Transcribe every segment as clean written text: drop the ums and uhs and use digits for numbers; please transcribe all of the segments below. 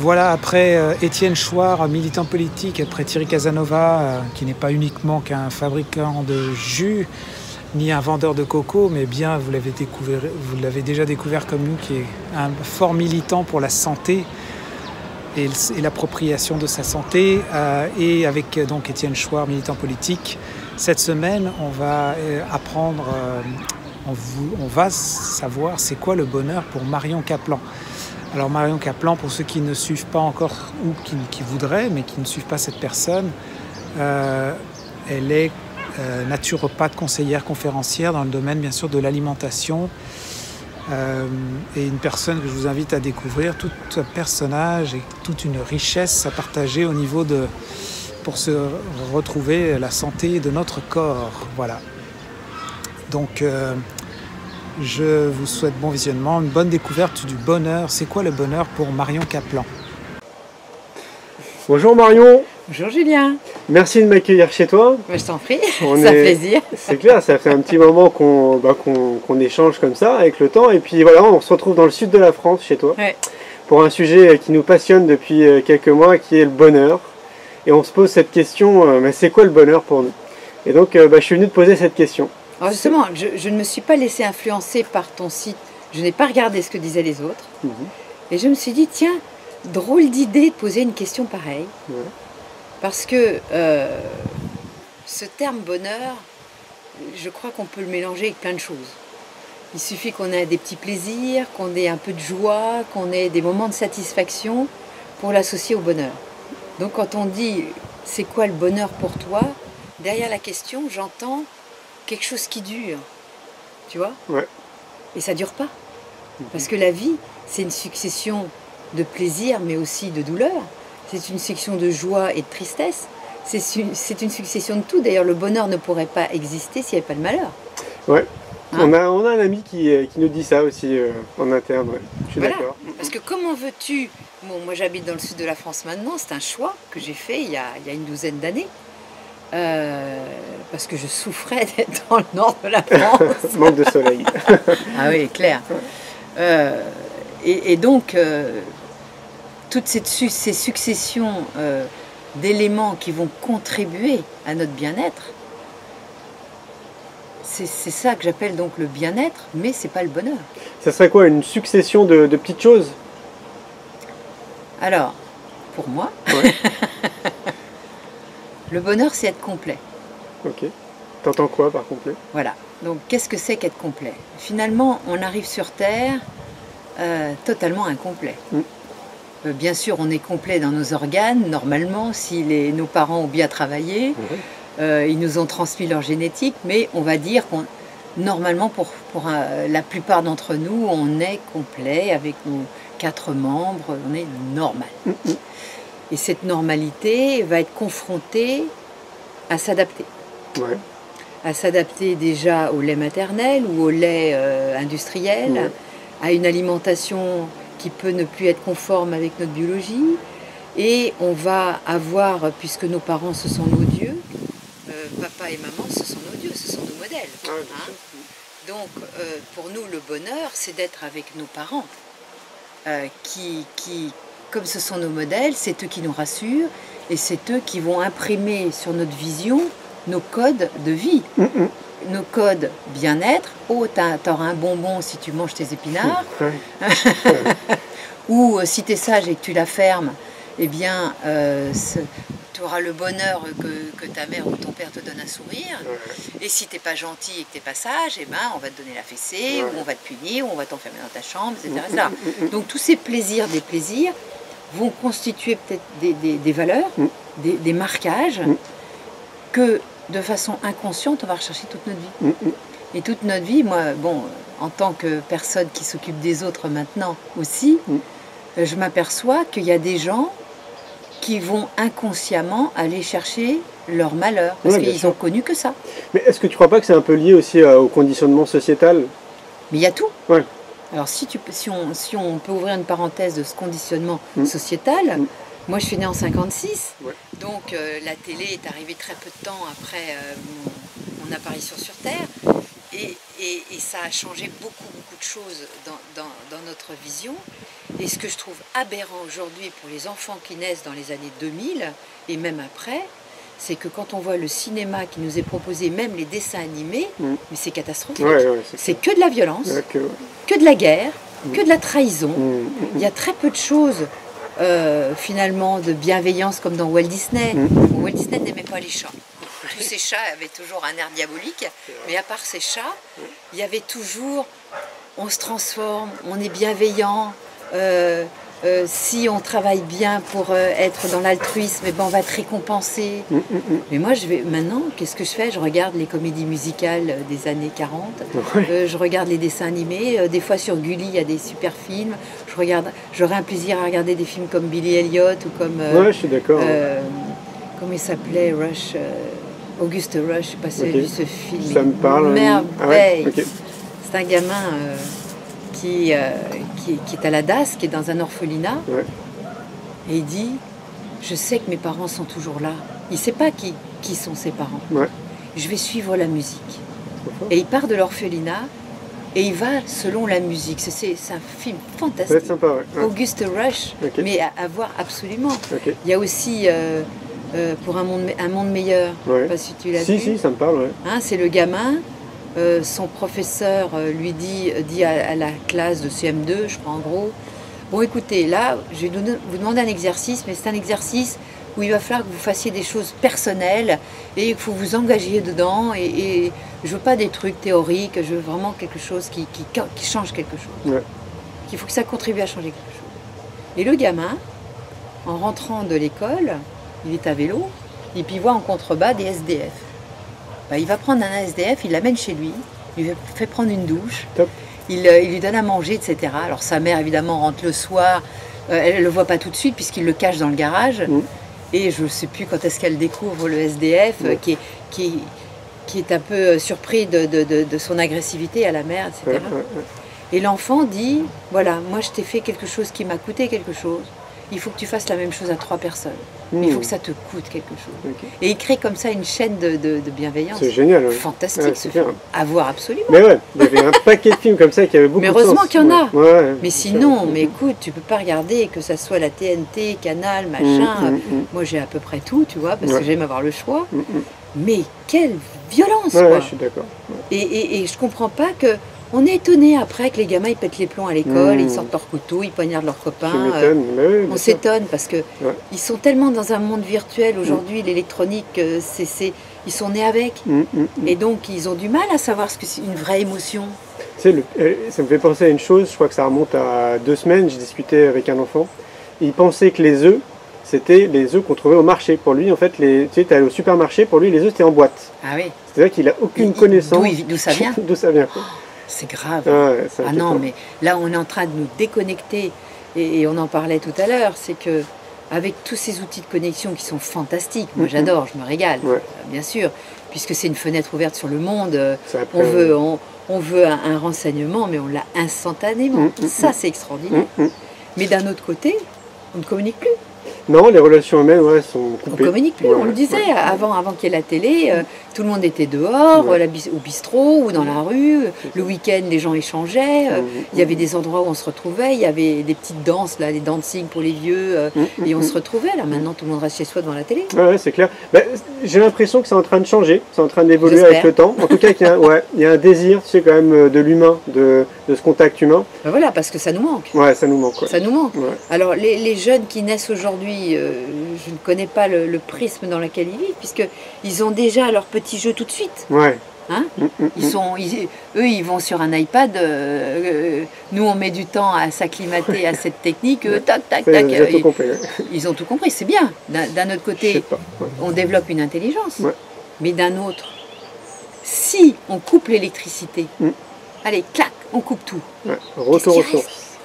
Voilà, après Étienne Chouard, militant politique, après Thierry Casanova, qui n'est pas uniquement qu'un fabricant de jus, ni un vendeur de coco, mais bien, vous l'avez déjà découvert comme nous, qui est un fort militant pour la santé et l'appropriation de sa santé. Et avec donc Étienne Chouard, militant politique, cette semaine, on va apprendre, on va savoir c'est quoi le bonheur pour Marion Kaplan. Alors Marion Kaplan, pour ceux qui ne suivent pas encore ou qui voudraient, mais qui ne suivent pas cette personne, elle est naturopathe, conseillère, conférencière dans le domaine bien sûr de l'alimentation, et une personne que je vous invite à découvrir, tout un personnage et toute une richesse à partager au niveau pour se retrouver la santé de notre corps. Voilà. Donc je vous souhaite bon visionnement, une bonne découverte du bonheur. C'est quoi le bonheur pour Marion Kaplan? Bonjour Marion. Bonjour Julien. Merci de m'accueillir chez toi. Je t'en prie, ça fait plaisir. C'est clair, ça fait un petit moment qu'on échange comme ça avec le temps. Et puis voilà, on se retrouve dans le sud de la France chez toi, ouais, pour un sujet qui nous passionne depuis quelques mois, qui est le bonheur. Et on se pose cette question, mais c'est quoi le bonheur pour nous? Et donc je suis venu te poser cette question. Alors justement, je ne me suis pas laissé influencer par ton site. Je n'ai pas regardé ce que disaient les autres. Et je me suis dit, tiens, drôle d'idée de poser une question pareille. Ouais. Parce que ce terme bonheur, je crois qu'on peut le mélanger avec plein de choses. Il suffit qu'on ait des petits plaisirs, qu'on ait un peu de joie, qu'on ait des moments de satisfaction pour l'associer au bonheur. Donc quand on dit « c'est quoi le bonheur pour toi ?», derrière la question, j'entends quelque chose qui dure, tu vois? Ouais. Et ça dure pas. Parce que la vie, c'est une succession de plaisirs, mais aussi de douleurs. C'est une succession de joie et de tristesse. C'est une succession de tout. D'ailleurs, le bonheur ne pourrait pas exister s'il n'y avait pas de malheur. Ouais. Hein? On a un ami qui nous dit ça aussi en interne. Ouais. Je suis d'accord. Parce que comment veux-tu... Bon, moi j'habite dans le sud de la France maintenant. C'est un choix que j'ai fait il y a une douzaine d'années. Parce que je souffrais d'être dans le nord de la France. Manque de soleil. Ah oui, clair. Et donc, toutes ces successions d'éléments qui vont contribuer à notre bien-être, c'est ça que j'appelle donc le bien-être, mais c'est pas le bonheur. Ça serait quoi, une succession de petites choses? Alors, pour moi, ouais. Le bonheur, c'est être complet. Ok. T'entends quoi par complet? Voilà. Donc, qu'est-ce que c'est qu'être complet? Finalement, on arrive sur Terre totalement incomplet. Bien sûr, on est complet dans nos organes, normalement, si nos parents ont bien travaillé, ils nous ont transmis leur génétique, mais on va dire qu'on, normalement, pour la plupart d'entre nous, on est complet avec nos 4 membres, on est normal. Et cette normalité va être confrontée à s'adapter. Ouais. À s'adapter déjà au lait maternel ou au lait industriel, à une alimentation qui peut ne plus être conforme avec notre biologie. Et on va avoir, puisque nos parents ce sont nos dieux, papa et maman ce sont nos dieux, ce sont nos modèles. Hein? Donc pour nous le bonheur c'est d'être avec nos parents qui, comme ce sont nos modèles, c'est eux qui nous rassurent et c'est eux qui vont imprimer sur notre vision nos codes de vie. Nos codes bien-être. Oh, t'auras un bonbon si tu manges tes épinards. Ou si tu es sage et que tu la fermes, eh bien, tu auras le bonheur que ta mère ou ton père te donne un sourire. Et si tu n'es pas gentil et que tu n'es pas sage, eh ben, on va te donner la fessée, ou on va te punir, ou on va t'enfermer dans ta chambre, etc. Donc tous ces plaisirs, des plaisirs, vont constituer peut-être des valeurs, des marquages, que de façon inconsciente, on va rechercher toute notre vie. Et toute notre vie, moi, bon, en tant que personne qui s'occupe des autres maintenant aussi, je m'aperçois qu'il y a des gens qui vont inconsciemment aller chercher leur malheur, parce qu'ils ont connu que ça. Mais est-ce que tu crois pas que c'est un peu lié aussi au conditionnement sociétal? Mais il y a tout. Ouais. Alors si on peut ouvrir une parenthèse de ce conditionnement sociétal, moi je suis née en 56, donc la télé est arrivée très peu de temps après mon apparition sur Terre, et ça a changé beaucoup de choses dans notre vision. Et ce que je trouve aberrant aujourd'hui pour les enfants qui naissent dans les années 2000 et même après, c'est que quand on voit le cinéma qui nous est proposé, même les dessins animés, mais c'est catastrophique. C'est que de la violence, que de la guerre, que de la trahison. Il y a très peu de choses finalement de bienveillance comme dans Walt Disney. Walt Disney n'aimait pas les chats. Tous ces chats avaient toujours un air diabolique, mais à part ces chats, il y avait toujours, on se transforme, on est bienveillant, si on travaille bien pour être dans l'altruisme, ben on va être récompensé. Mais moi, maintenant, qu'est-ce que je fais? Je regarde les comédies musicales des années 40, je regarde les dessins animés, des fois sur Gulli, il y a des super films. J'aurais un plaisir à regarder des films comme Billy Elliot ou comme... je suis d'accord. Comment il s'appelait, Rush, Auguste Rush, je ne sais pas si vous avez vu ce film. Ça me parle. Merveille. C'est un gamin qui est à la DAS, qui est dans un orphelinat. Et il dit, je sais que mes parents sont toujours là. Il ne sait pas qui sont ses parents. Je vais suivre la musique. Et il part de l'orphelinat et il va selon la musique. C'est un film fantastique. C'est sympa, Auguste Rush, mais à voir absolument. Il y a aussi... pour un monde meilleur, je ne sais pas si tu l'as vu. Si, ça me parle. Hein, c'est le gamin, son professeur lui dit à la classe de CM2, je crois en gros, bon écoutez, là, je vais vous demander un exercice, mais c'est un exercice où il va falloir que vous fassiez des choses personnelles et il faut vous engager dedans et je ne veux pas des trucs théoriques, je veux vraiment quelque chose qui change quelque chose. Il faut que ça contribue à changer quelque chose. Et le gamin, en rentrant de l'école, il est à vélo, et puis il voit en contrebas des SDF. Il va prendre un SDF, il l'amène chez lui, il lui fait prendre une douche, il lui donne à manger, etc. Alors sa mère, évidemment, rentre le soir, elle ne le voit pas tout de suite puisqu'il le cache dans le garage, et je ne sais plus quand est-ce qu'elle découvre le SDF, qui est un peu surpris de son agressivité à la mère, etc. Et l'enfant dit, voilà, moi je t'ai fait quelque chose qui m'a coûté quelque chose, il faut que tu fasses la même chose à 3 personnes. Il faut que ça te coûte quelque chose. Et il crée comme ça une chaîne de bienveillance. C'est génial. Fantastique ce film. À voir absolument. Mais il y avait un paquet de films comme ça qui avaient beaucoup de sens. Mais heureusement qu'il y en a. Mais sinon, écoute, tu peux pas regarder que ça soit la TNT, Canal, machin. Moi j'ai à peu près tout, tu vois, parce que j'aime avoir le choix. Mais quelle violence, quoi. Je suis d'accord. Et je comprends pas que... On est étonné après que les gamins ils pètent les plombs à l'école, ils sortent leur couteau, ils poignardent leurs copains. On s'étonne parce que ils sont tellement dans un monde virtuel aujourd'hui, l'électronique, ils sont nés avec. Et donc ils ont du mal à savoir ce que c'est une vraie émotion. Ça me fait penser à une chose, je crois que ça remonte à 2 semaines, j'ai discuté avec un enfant. Il pensait que les œufs, c'était les œufs qu'on trouvait au marché. Pour lui, en fait, tu sais, tu allais au supermarché, pour lui, les œufs, c'était en boîte. Ah oui. C'est-à-dire qu'il n'a aucune connaissance. D'où ça vient. D'où ça vient. C'est grave. Non, mais là, on est en train de nous déconnecter. Et on en parlait tout à l'heure. C'est que avec tous ces outils de connexion qui sont fantastiques, moi j'adore, je me régale, bien sûr, puisque c'est une fenêtre ouverte sur le monde. On veut un renseignement, mais on l'a instantanément. Ça, c'est extraordinaire. Mais d'un autre côté, on ne communique plus. Non, les relations humaines sont coupées. On ne communique plus, on le disait, avant qu'il y ait la télé, tout le monde était dehors, au bistrot ou dans la rue, le week-end les gens échangeaient, il y avait des endroits où on se retrouvait, il y avait des petites danses, là, des dancing pour les vieux, et on se retrouvait, là maintenant tout le monde reste chez soi devant la télé. Oui, c'est clair. J'ai l'impression que c'est en train de changer, c'est en train d'évoluer avec le temps, en tout cas qu'il y a un désir, tu sais, quand même, de l'humain, de ce contact humain. Voilà, parce que ça nous manque. Ça nous manque. Ça nous manque. Alors les jeunes qui naissent aujourd'hui, je ne connais pas le prisme dans lequel ils vivent, puisqu'ils ont déjà leur petit jeu tout de suite. Hein? Eux, ils vont sur un iPad. Nous, on met du temps à s'acclimater à cette technique. Tac, tac, tac. Ils ont tout compris, c'est bien. D'un autre côté, on développe une intelligence. Mais d'un autre, si on coupe l'électricité, allez, clac, on coupe tout. Retour aux sources.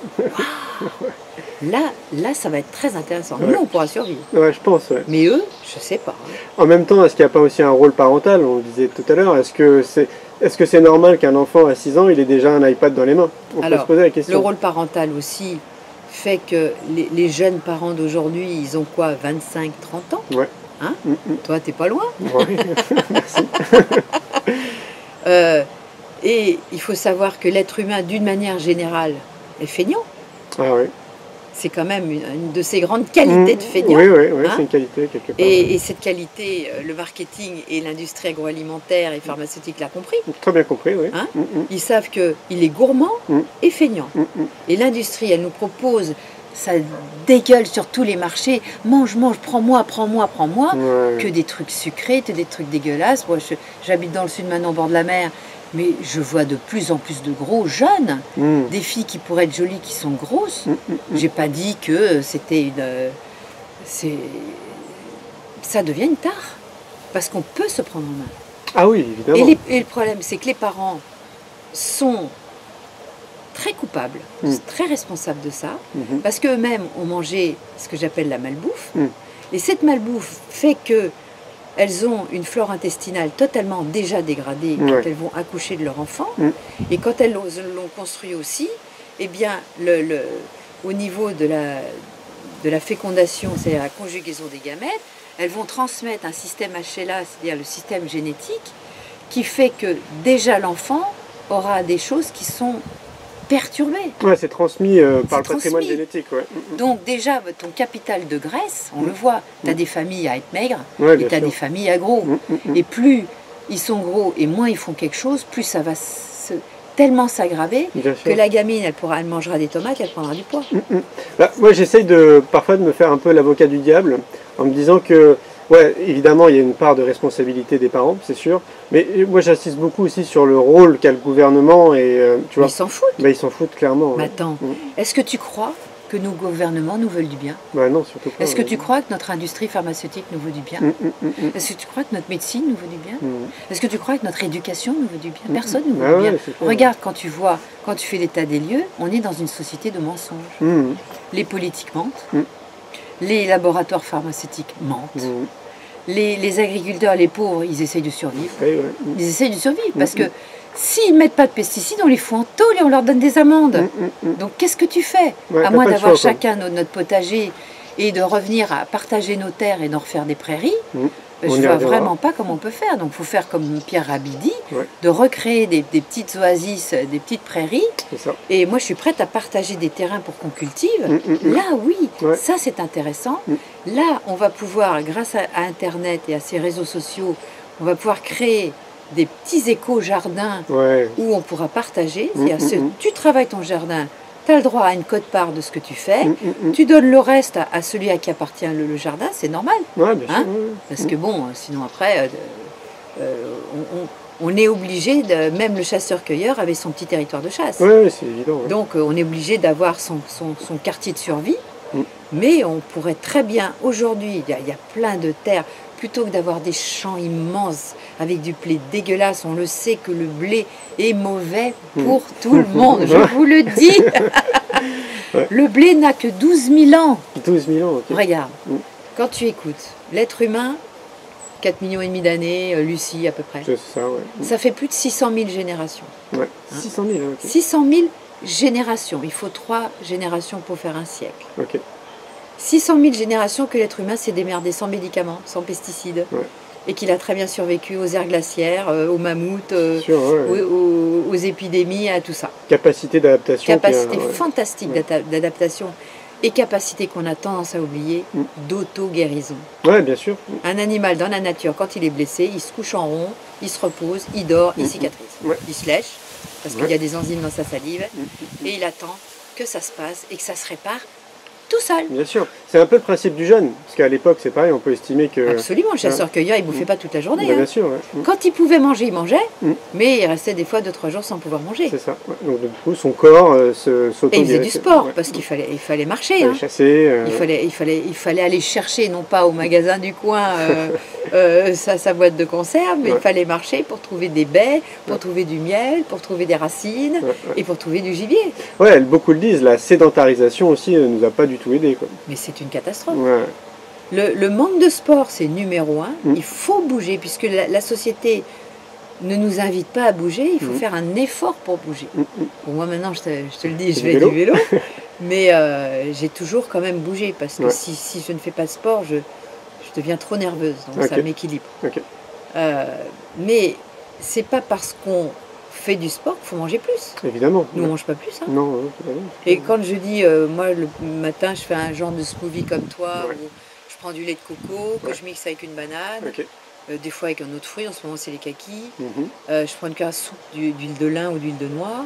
Là, ça va être très intéressant. Nous, on pourra survivre. Je pense. Mais eux, je sais pas. En même temps, est-ce qu'il n'y a pas aussi un rôle parental? On le disait tout à l'heure. Est-ce que c'est normal qu'un enfant à 6 ans, il ait déjà un iPad dans les mains? On peut se poser la question. Le rôle parental aussi fait que les jeunes parents d'aujourd'hui, ils ont quoi, 25, 30 ans? Hein? Toi, t'es pas loin. Merci. Et il faut savoir que l'être humain, d'une manière générale, est feignant. c'est quand même une de ces grandes qualités de feignant. Oui, c'est une qualité quelque part. Et cette qualité, le marketing et l'industrie agroalimentaire et pharmaceutique l'a compris. Très bien compris, oui. Ils savent qu'il est gourmand et feignant. Et l'industrie, elle nous propose, ça dégueule sur tous les marchés, mange, prends-moi, que des trucs sucrés, que des trucs dégueulasses. Moi, j'habite dans le sud maintenant, au bord de la mer. Mais je vois de plus en plus de gros jeunes, des filles qui pourraient être jolies, qui sont grosses. J'ai pas dit que c'était une... ça devient une tare, parce qu'on peut se prendre en main. Ah oui, évidemment. Et le problème, c'est que les parents sont très coupables, très responsables de ça, parce qu'eux-mêmes ont mangé ce que j'appelle la malbouffe. Et cette malbouffe fait que elles ont une flore intestinale totalement déjà dégradée quand elles vont accoucher de leur enfant. Et quand elles l'ont construit aussi, eh bien, au niveau de la fécondation, c'est-à-dire la conjugaison des gamètes, elles vont transmettre un système HLA, c'est-à-dire le système génétique, qui fait que déjà l'enfant aura des choses qui sont perturbé. Ouais, c'est transmis par le patrimoine génétique. Donc déjà, ton capital de graisse, on le voit, tu as des familles à être maigres et tu as des familles à gros. Et plus ils sont gros et moins ils font quelque chose, plus ça va tellement s'aggraver que la gamine, elle mangera des tomates, elle prendra du poids. Bah, moi, j'essaye parfois de me faire un peu l'avocat du diable en me disant que ouais, évidemment, il y a une part de responsabilité des parents, c'est sûr. Mais moi, j'insiste beaucoup aussi sur le rôle qu'a le gouvernement. Et, tu vois, ils s'en foutent. Bah, ils s'en foutent clairement. Mais attends, est-ce que tu crois que nos gouvernements nous veulent du bien? Bah non, surtout pas. Est-ce que tu crois que notre industrie pharmaceutique nous veut du bien? Est-ce que tu crois que notre médecine nous veut du bien? Est-ce que tu crois que notre éducation nous veut du bien? Personne ne nous veut du bien. Regarde, quand tu fais l'état des lieux, on est dans une société de mensonges. Les politiques mentent. Les laboratoires pharmaceutiques mentent. Les agriculteurs, les pauvres, ils essayent de survivre. Ils essayent de survivre parce que s'ils ne mettent pas de pesticides, on les fout en tôle et on leur donne des amendes. Donc qu'est-ce que tu fais? À moins d'avoir chacun notre potager et de revenir à partager nos terres et d'en refaire des prairies, je ne vois vraiment pas comment on peut faire. Donc il faut faire comme Pierre Rabhi dit, de recréer des petites oasis, des petites prairies. Et moi je suis prête à partager des terrains pour qu'on cultive. Là oui, ça c'est intéressant. Là on va pouvoir, grâce à Internet et à ces réseaux sociaux, on va pouvoir créer des petits éco-jardins où on pourra partager. C'est-à-dire, tu travailles ton jardin, tu as le droit à une quote-part de ce que tu fais, tu donnes le reste à celui à qui appartient le jardin, c'est normal. Parce que bon, sinon après, on est obligé, même le chasseur-cueilleur avait son petit territoire de chasse. C'est évident. Donc on est obligé d'avoir son quartier de survie, mais on pourrait très bien, aujourd'hui, il y a plein de terres, plutôt que d'avoir des champs immenses avec du blé dégueulasse, on le sait que le blé est mauvais pour tout le monde, je vous le dis. Le blé n'a que 12 000 ans. 12 000 ans, ok. Regarde, quand tu écoutes l'être humain, 4,5 millions d'années, Lucie à peu près. C'est ça, Ça fait plus de 600 000 générations. 600 000, ok. 600 000 générations. Il faut 3 générations pour faire un siècle. 600 000 générations que l'être humain s'est démerdé sans médicaments, sans pesticides. Et qu'il a très bien survécu aux aires glaciaires, aux mammouths, aux épidémies, à tout ça. Capacité d'adaptation. Capacité fantastique d'adaptation et capacité qu'on a tendance à oublier, d'auto-guérison. Bien sûr. Un animal dans la nature, quand il est blessé, il se couche en rond, il se repose, il dort, il cicatrise. Il se lèche, parce qu'il y a des enzymes dans sa salive, et il attend que ça se passe et que ça se répare tout seul. Bien sûr. C'est un peu le principe du jeûne. Parce qu'à l'époque, c'est pareil, on peut estimer que... Absolument, le chasseur-cueilleur, il ne bouffait pas toute la journée. Bien sûr, Quand il pouvait manger, il mangeait, mais il restait des fois 2-3 jours sans pouvoir manger. C'est ça. Donc du coup, son corps s'auto-guérissait. Et il faisait du sport, parce qu'il fallait marcher. Il fallait chasser. Il fallait aller chercher, non pas au magasin du coin, sa boîte de conserve, mais il fallait marcher pour trouver des baies, pour trouver du miel, pour trouver des racines, et pour trouver du gibier. Beaucoup le disent, la sédentarisation aussi ne nous a pas du tout aidé. Mais c'est une catastrophe. Le manque de sport, c'est numéro 1. Il faut bouger, puisque la société ne nous invite pas à bouger. Il faut faire un effort pour bouger. Bon, moi maintenant, je te le dis, je vais du vélo. Mais j'ai toujours quand même bougé, parce que si je ne fais pas de sport, je deviens trop nerveuse. Donc ça m'équilibre. Mais c'est pas parce qu'on fait du sport qu'il faut manger plus. Évidemment. Nous, on ne mange pas plus. Hein. Non, Et quand je dis, moi, le matin, je fais un genre de smoothie comme toi, où je prends du lait de coco, que je mixe avec une banane, des fois avec un autre fruit, en ce moment, c'est les kakis. Je prends une soupe d'huile de lin ou d'huile de noix.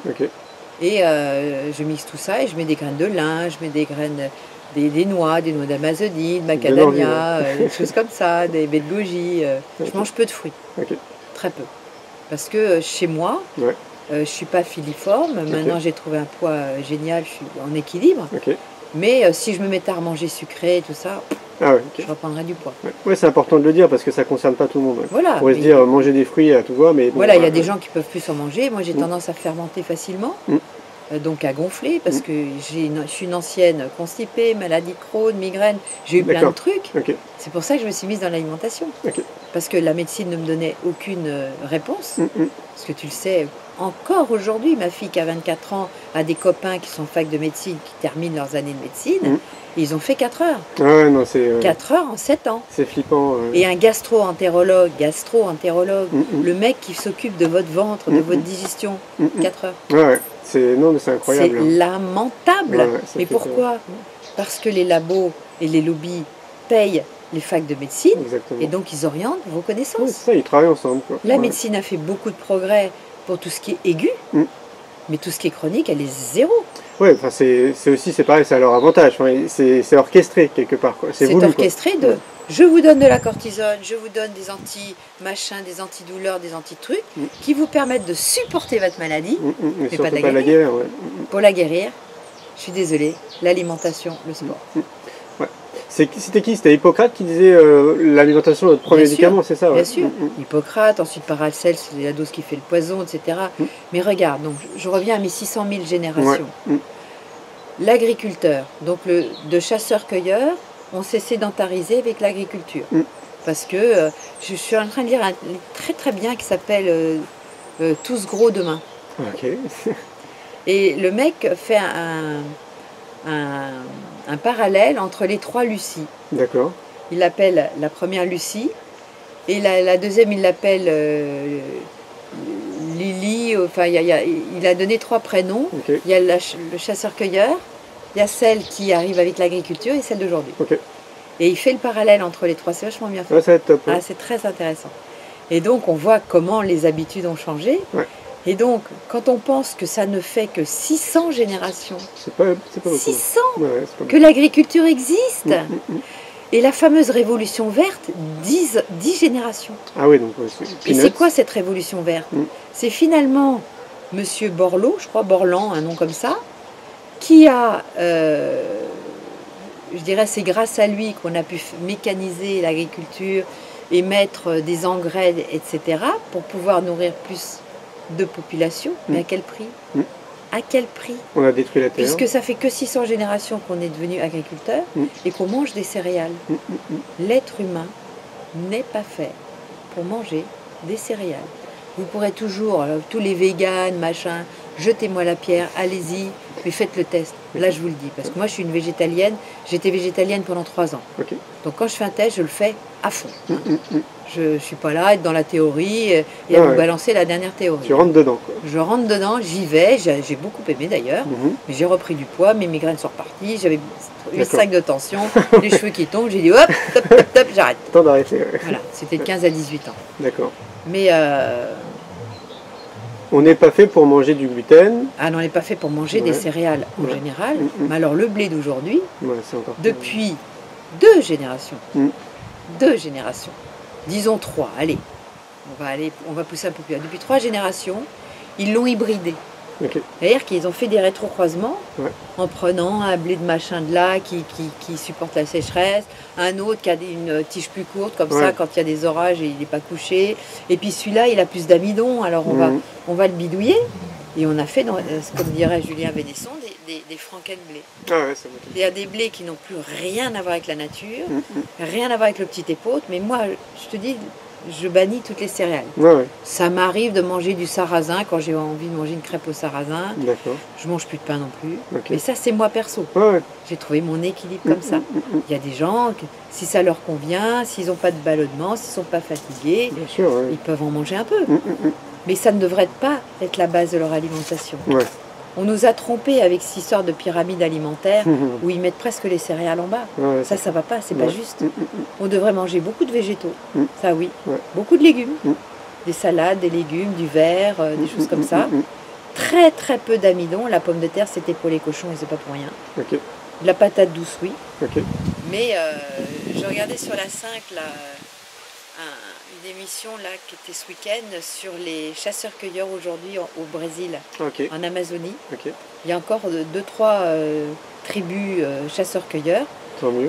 Et je mixe tout ça et je mets des graines de lin, je mets des graines, des noix d'Amazonie, de macadamia, des choses comme ça, des baies de goji. Je mange peu de fruits, très peu. Parce que chez moi, je ne suis pas filiforme. Maintenant, j'ai trouvé un poids génial, je suis en équilibre. Mais si je me mettais à manger sucré et tout ça, je reprendrais du poids. Oui, c'est important de le dire parce que ça ne concerne pas tout le monde. Voilà, on pourrait se dire manger des fruits à tout va, mais bon, voilà, il y a des gens qui peuvent plus en manger. Moi, j'ai tendance à fermenter facilement. Donc à gonfler parce que je suis une ancienne constipée, maladie de Crohn, migraine, j'ai eu plein de trucs. C'est pour ça que je me suis mise dans l'alimentation. Parce que la médecine ne me donnait aucune réponse. Parce que tu le sais, encore aujourd'hui, ma fille qui a 24 ans a des copains qui sont fac de médecine, qui terminent leurs années de médecine. Et ils ont fait 4 heures. 4 heures en 7 ans. C'est flippant. Et un gastro-entérologue, le mec qui s'occupe de votre ventre, de votre digestion, 4 heures. Non, mais c'est incroyable. C'est lamentable. Mais pourquoi? Parce que les labos et les lobbies payent les facs de médecine. Et donc ils orientent vos connaissances. C'est ça, ils travaillent ensemble. La médecine a fait beaucoup de progrès pour tout ce qui est aigu, mais tout ce qui est chronique, elle est zéro. Oui, enfin c'est pareil, c'est à leur avantage. C'est orchestré quelque part. C'est orchestré de... Je vous donne de la cortisone, je vous donne des anti-machins, des antidouleurs, des anti-trucs qui vous permettent de supporter votre maladie, mais pas de la guérir. Pour la guérir, je suis désolée, l'alimentation, le sport. C'était qui? C'était Hippocrate qui disait l'alimentation est notre premier médicament, c'est ça? Bien sûr. Hippocrate, ensuite Paracelse, c'est la dose qui fait le poison, etc. Mais regarde, donc, je reviens à mes 600 000 générations. L'agriculteur, donc de chasseur-cueilleur, on s'est sédentarisé avec l'agriculture. Parce que je suis en train de lire un livre très très bien qui s'appelle Tous gros demain. Et le mec fait un parallèle entre les 3 Lucies. D'accord. Il l'appelle la première Lucie, et la deuxième, il l'appelle Lily. Enfin, il a donné 3 prénoms. Il y a le chasseur-cueilleur, il y a celle qui arrive avec l'agriculture et celle d'aujourd'hui. Et il fait le parallèle entre les 3, c'est vachement bien fait. Ça va être top. C'est très intéressant. Et donc, on voit comment les habitudes ont changé. Et donc, quand on pense que ça ne fait que 600 générations, c'est pas beaucoup. 600 que l'agriculture existe, et la fameuse révolution verte, 10 générations. Ah oui, donc et c'est quoi cette révolution verte? C'est finalement Monsieur Borloo, je crois, Borland, un nom comme ça, qui a, je dirais, c'est grâce à lui qu'on a pu mécaniser l'agriculture et mettre des engrais, etc., pour pouvoir nourrir plus de population, mais à quel prix? À quel prix? On a détruit la terre. Puisque ça fait que 600 générations qu'on est devenu agriculteur et qu'on mange des céréales. L'être humain n'est pas fait pour manger des céréales. Vous pourrez toujours, tous les véganes, machin, jetez-moi la pierre, allez-y, mais faites le test. Là, je vous le dis, parce que moi, je suis une végétalienne. J'étais végétalienne pendant 3 ans. Donc, quand je fais un test, je le fais à fond. Je ne suis pas là à être dans la théorie et à vous balancer la dernière théorie. Tu rentres dedans, quoi. Je rentre dedans, j'y vais. J'ai beaucoup aimé d'ailleurs. Mais j'ai repris du poids, mes migraines sont reparties. J'avais 8 sacs de tension, les cheveux qui tombent. J'ai dit hop, top, top, top, j'arrête. Temps d'arrêter. Voilà, c'était de 15 à 18 ans. D'accord. Mais on n'est pas fait pour manger du gluten. Ah non, on n'est pas fait pour manger des céréales en général. Mais alors le blé d'aujourd'hui, depuis 2 générations, 2 générations, disons 3, allez, on va pousser un peu plus loin. Depuis 3 générations, ils l'ont hybridé. C'est-à-dire qu'ils ont fait des rétrocroisements en prenant un blé de machin de là qui supporte la sécheresse, un autre qui a une tige plus courte, comme ça, quand il y a des orages et il n'est pas couché. Et puis celui-là, il a plus d'amidon, alors on va le bidouiller. Et on a fait, comme dirait Julien Vénesson, des franken-blés. Il y a des blés qui n'ont plus rien à voir avec la nature, rien à voir avec le petit épeautre, mais moi, je te dis, je bannis toutes les céréales. Ça m'arrive de manger du sarrasin quand j'ai envie de manger une crêpe au sarrasin. Je mange plus de pain non plus. Mais ça, c'est moi perso. J'ai trouvé mon équilibre comme ça. Il y a des gens, si ça leur convient, s'ils n'ont pas de ballonnement, s'ils ne sont pas fatigués, ils peuvent en manger un peu. Mais ça ne devrait pas être la base de leur alimentation. Ouais. On nous a trompés avec cette histoire de pyramide alimentaire où ils mettent presque les céréales en bas. Ouais, ça va pas, c'est pas juste. Mm. On devrait manger beaucoup de végétaux, ça oui. Ouais. Beaucoup de légumes, des salades, des légumes, du verre, des choses comme ça. Très très peu d'amidon. La pomme de terre, c'était pour les cochons et c'est pas pour rien. Okay. De la patate douce, oui. Okay. Mais je regardais sur la 5 là, une émission là, qui était ce week-end sur les chasseurs-cueilleurs aujourd'hui au Brésil, en Amazonie. Il y a encore 2-3 tribus chasseurs-cueilleurs.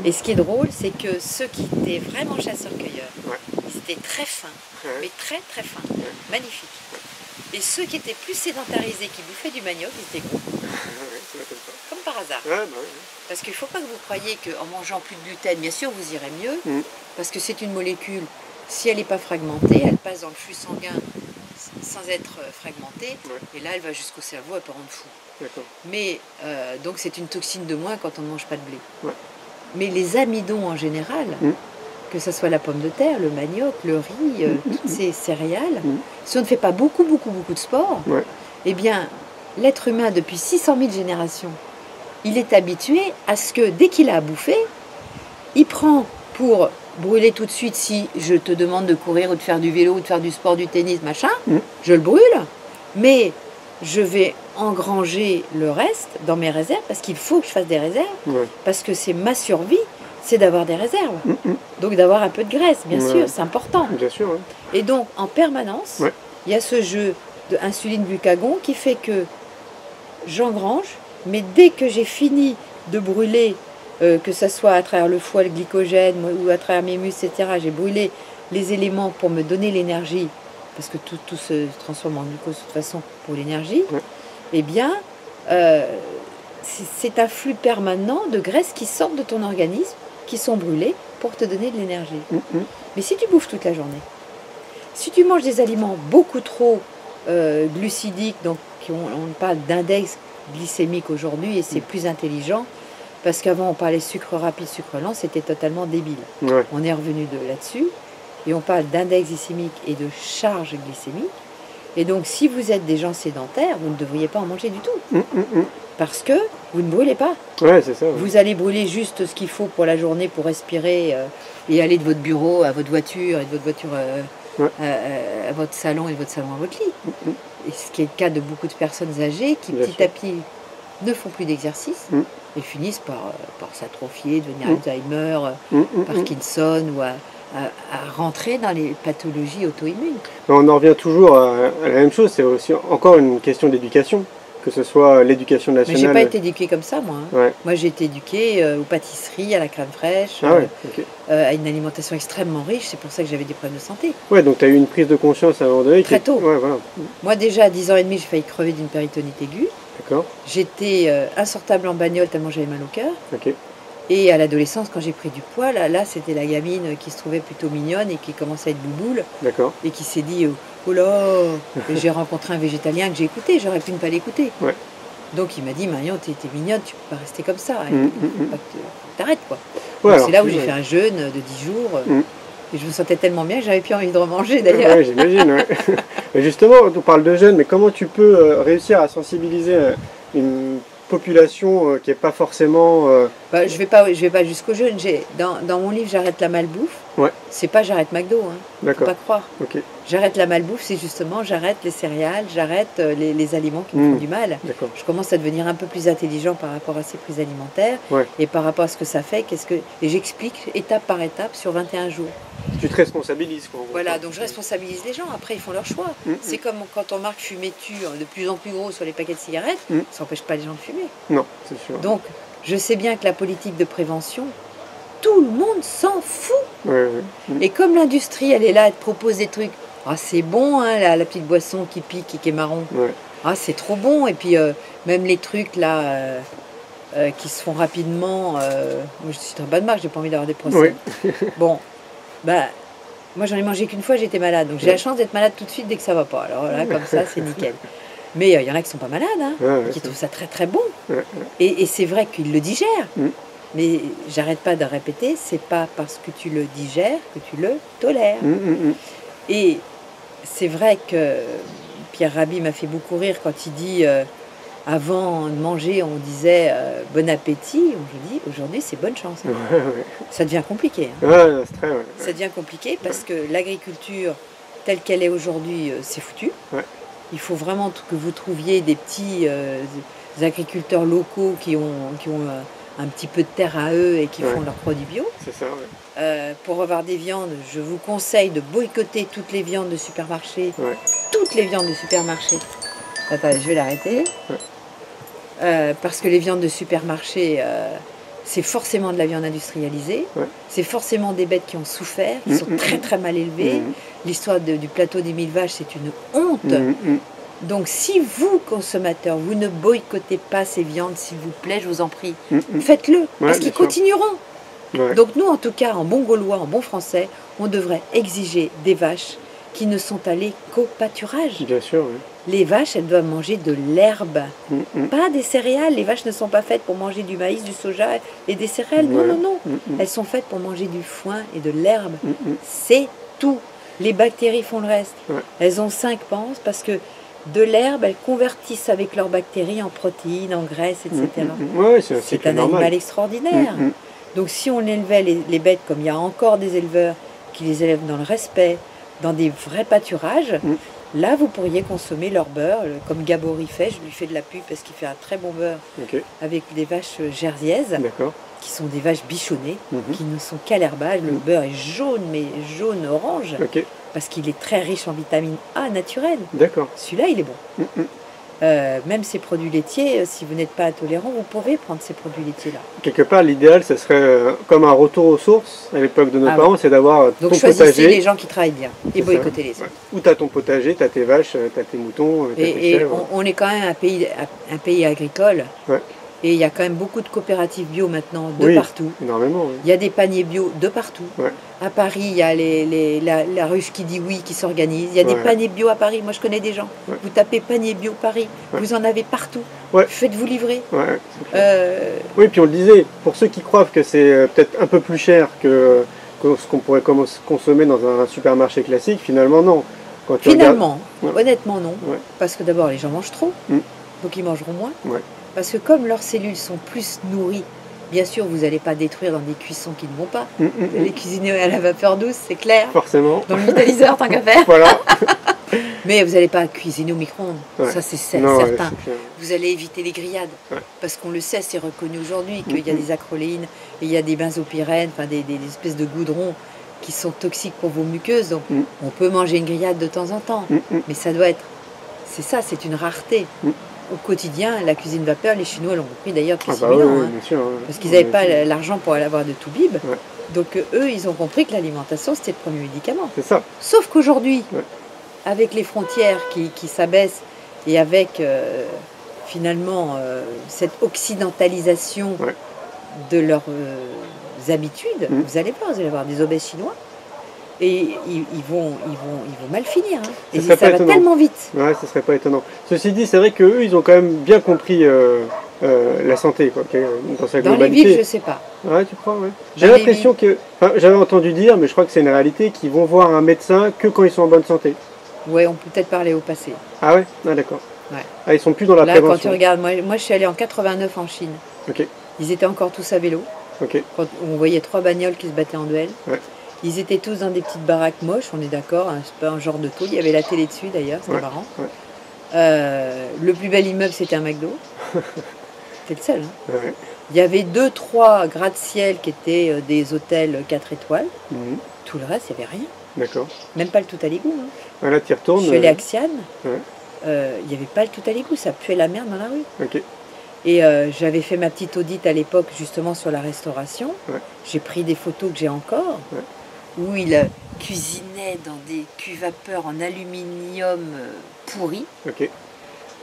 Et ce qui est drôle, c'est que ceux qui étaient vraiment chasseurs-cueilleurs, ils étaient très fins, mais très très fins, magnifiques. Et ceux qui étaient plus sédentarisés, qui bouffaient du manioc, ils étaient gros. Comme par hasard. Parce qu'il ne faut pas que vous croyiez qu'en mangeant plus de gluten, bien sûr, vous irez mieux, parce que c'est une molécule, si elle n'est pas fragmentée, elle passe dans le flux sanguin sans être fragmentée, et là, elle va jusqu'au cerveau, elle peut rendre fou. Mais, donc, c'est une toxine de moins quand on ne mange pas de blé. Mais les amidons en général, que ce soit la pomme de terre, le manioc, le riz, toutes ces céréales, si on ne fait pas beaucoup de sport, eh bien, l'être humain, depuis 600 000 générations, il est habitué à ce que, dès qu'il a à bouffer, il prend pour brûler tout de suite, si je te demande de courir ou de faire du vélo ou de faire du sport, du tennis, machin, je le brûle, mais je vais engranger le reste dans mes réserves, parce qu'il faut que je fasse des réserves, parce que c'est ma survie, c'est d'avoir des réserves. Donc d'avoir un peu de graisse, bien sûr, c'est important. Bien sûr. Et donc, en permanence, il y a ce jeu de insuline-glucagon qui fait que j'engrange, mais dès que j'ai fini de brûler, que ce soit à travers le foie, le glycogène, ou à travers mes muscles, etc., j'ai brûlé les éléments pour me donner l'énergie, parce que tout se transforme en glucose de toute façon pour l'énergie, eh bien, c'est un flux permanent de graisses qui sortent de ton organisme, qui sont brûlées pour te donner de l'énergie. Mais si tu bouffes toute la journée, si tu manges des aliments beaucoup trop glucidiques, donc on parle d'index glycémique aujourd'hui, et c'est plus intelligent, parce qu'avant on parlait sucre rapide, sucre lent, c'était totalement débile. On est revenu là-dessus, et on parle d'index glycémique et de charge glycémique. Et donc si vous êtes des gens sédentaires, vous ne devriez pas en manger du tout. Parce que vous ne brûlez pas. C'est ça. Vous allez brûler juste ce qu'il faut pour la journée, pour respirer, et aller de votre bureau à votre voiture, et de votre voiture à votre salon, et de votre salon à votre lit. Et ce qui est le cas de beaucoup de personnes âgées qui petit à petit ne font plus d'exercice et finissent par s'atrophier, devenir Alzheimer, Parkinson, ou à rentrer dans les pathologies auto-immunes. On en revient toujours à la même chose, c'est aussi encore une question d'éducation, que ce soit l'éducation nationale. Mais j'ai pas été éduquée comme ça, moi. Moi, j'ai été éduquée aux pâtisseries, à la crème fraîche, à une alimentation extrêmement riche. C'est pour ça que j'avais des problèmes de santé. Donc tu as eu une prise de conscience à un moment donné. Très tôt. Moi, déjà, à 10 ans et demi, j'ai failli crever d'une péritonite aiguë. J'étais insortable en bagnole tellement j'avais mal au cœur. Et à l'adolescence, quand j'ai pris du poids, là c'était la gamine qui se trouvait plutôt mignonne et qui commençait à être bouboule. Et qui s'est dit, oh là, j'ai rencontré un végétalien que j'ai écouté, j'aurais pu ne pas l'écouter. Donc il m'a dit, Marion, t'es mignonne, tu peux pas rester comme ça. Il faut pas que t'arrêtes, quoi. C'est là où j'ai fait un jeûne de 10 jours. Et je me sentais tellement bien que j'avais plus envie de remanger, d'ailleurs. J'imagine. Justement, on parle de jeûne, mais comment tu peux réussir à sensibiliser une population qui n'est pas forcément... je vais pas jusqu'au jeûne. Dans mon livre J'arrête la malbouffe, c'est pas j'arrête McDo, faut pas croire. J'arrête la malbouffe, c'est justement j'arrête les céréales, j'arrête les aliments qui me font du mal. Je commence à devenir un peu plus intelligent par rapport à ces prises alimentaires et par rapport à ce que ça fait, et j'explique étape par étape sur 21 jours. Tu te responsabilises, quoi. Voilà, donc je responsabilise les gens, après ils font leur choix. C'est comme quand on marque fumez-tu de plus en plus gros sur les paquets de cigarettes, ça n'empêche pas les gens de fumer. Non, c'est sûr. Donc, je sais bien que la politique de prévention, tout le monde s'en fout. Et comme l'industrie, elle est là, elle te propose des trucs. Ah, c'est bon, la petite boisson qui pique et qui est marron. Ah, c'est trop bon. Et puis, même les trucs là qui se font rapidement. Moi, je ne citerai pas de marque, j'ai pas envie d'avoir des procès. Bon, moi, j'en ai mangé qu'une fois, j'étais malade. Donc, j'ai la chance d'être malade tout de suite dès que ça va pas. Alors là, comme ça, c'est nickel. Mais il y en a qui sont pas malades, qui trouvent ça très très bon. Et c'est vrai qu'ils le digèrent. Mais j'arrête pas de répéter, c'est pas parce que tu le digères que tu le tolères. Et c'est vrai que Pierre Rabhi m'a fait beaucoup rire quand il dit avant de manger, on disait bon appétit. Aujourd'hui, c'est bonne chance. Hein. Ça devient compliqué. Hein. Ça devient compliqué parce que l'agriculture telle qu'elle est aujourd'hui, c'est foutu. Il faut vraiment que vous trouviez des petits agriculteurs locaux qui ont un petit peu de terre à eux et qui font leurs produits bio. C'est ça, pour avoir des viandes, je vous conseille de boycotter toutes les viandes de supermarché. Toutes les viandes de supermarché. Attends, je vais l'arrêter. Parce que les viandes de supermarché, c'est forcément de la viande industrialisée. C'est forcément des bêtes qui ont souffert, qui sont très très mal élevées. L'histoire du plateau des 1000 vaches, c'est une honte. Donc si vous, consommateurs, vous ne boycottez pas ces viandes, s'il vous plaît, je vous en prie, faites-le, parce qu'ils continueront. Donc nous, en tout cas, en bon gaulois, en bon français, on devrait exiger des vaches qui ne sont allées qu'au pâturage. Bien sûr, Les vaches, elles doivent manger de l'herbe, pas des céréales. Les vaches ne sont pas faites pour manger du maïs, du soja et des céréales. Non, non, non. Elles sont faites pour manger du foin et de l'herbe. C'est tout. Les bactéries font le reste. Elles ont 5 panses parce que de l'herbe, elles convertissent avec leurs bactéries en protéines, en graisses, etc. C'est un animal extraordinaire. Donc si on élevait les bêtes comme il y a encore des éleveurs qui les élèvent dans le respect, dans des vrais pâturages, là vous pourriez consommer leur beurre, comme Gabory fait. Je lui fais de la pub parce qu'il fait un très bon beurre avec des vaches jerseyaises, qui sont des vaches bichonnées, qui ne sont qu'à l'herbage. Le beurre est jaune, mais jaune-orange, parce qu'il est très riche en vitamine A naturelle. Celui-là, il est bon. Même ces produits laitiers, si vous n'êtes pas intolérant, vous pouvez prendre ces produits laitiers-là. Quelque part, l'idéal, ce serait comme un retour aux sources à l'époque de nos parents, c'est d'avoir ton potager. Donc choisissez les gens qui travaillent bien et boycottez les autres. Ou tu as ton potager, tu as tes vaches, tu as tes moutons, tes chèvres. On est quand même un pays agricole. Et il y a quand même beaucoup de coopératives bio maintenant, de partout. Énormément. Il y a des paniers bio de partout. À Paris, il y a la ruche qui dit oui, qui s'organise. Il y a des paniers bio à Paris. Moi, je connais des gens. Vous tapez panier bio Paris, vous en avez partout. Faites-vous livrer. Oui, puis on le disait, pour ceux qui croient que c'est peut-être un peu plus cher que ce qu'on pourrait consommer dans un supermarché classique, finalement, non. Finalement, honnêtement, non. Parce que d'abord, les gens mangent trop, donc ils mangeront moins. Parce que comme leurs cellules sont plus nourries, bien sûr, vous n'allez pas détruire dans des cuissons qui ne vont pas. Les cuisiner à la vapeur douce, c'est clair. Forcément. Dans le vitaliseur, tant qu'à faire. Voilà. Mais vous n'allez pas cuisiner au micro-ondes. Ça, c'est certain. Vous allez éviter les grillades. Parce qu'on le sait, c'est reconnu aujourd'hui qu'il y a des acroléines et il y a des benzopyrènes, enfin des espèces de goudrons qui sont toxiques pour vos muqueuses. Donc, on peut manger une grillade de temps en temps. Mais ça doit être... C'est ça, c'est une rareté. Au quotidien, la cuisine vapeur, les Chinois l'ont compris d'ailleurs depuis 6000 ans. Parce qu'ils n'avaient pas l'argent pour aller avoir de Toubib. Donc eux, ils ont compris que l'alimentation, c'était le premier médicament. C'est ça. Sauf qu'aujourd'hui, avec les frontières qui s'abaissent et avec finalement cette occidentalisation de leurs habitudes, vous allez voir, vous allez avoir des obèses chinois. Et ils vont mal finir. Hein. Et ça va tellement vite. Ouais, ce serait pas étonnant. Ceci dit, c'est vrai qu'eux, ils ont quand même bien compris la santé, quoi, dans sa globalité. Dans les villes, je sais pas. Ouais, tu crois, J'ai l'impression que... j'avais entendu dire, mais je crois que c'est une réalité, qu'ils vont voir un médecin que quand ils sont en bonne santé. Ouais, on peut peut-être parler au passé. Ah ouais? Ah d'accord. Ah, ils sont plus dans la prévention. Là, quand tu regardes, moi je suis allée en 89 en Chine. Ils étaient encore tous à vélo. Quand on voyait 3 bagnoles qui se battaient en duel. Ils étaient tous dans des petites baraques moches, on est d'accord, c'est pas un genre de tôle. Il y avait la télé dessus d'ailleurs, c'était marrant. Le plus bel immeuble, c'était un McDo. C'était le seul. Hein. Il y avait 2-3 gratte-ciel qui étaient des hôtels 4 étoiles. Tout le reste, il n'y avait rien. D'accord. Même pas le tout à l'égout. Hein. Là, tu y retournes. Je suis allée à Xi'an. Il n'y avait pas le tout à l'égout, ça puait la merde dans la rue. Et j'avais fait ma petite audite à l'époque justement sur la restauration. J'ai pris des photos que j'ai encore. Où il cuisinait dans des cuves vapeur en aluminium pourri.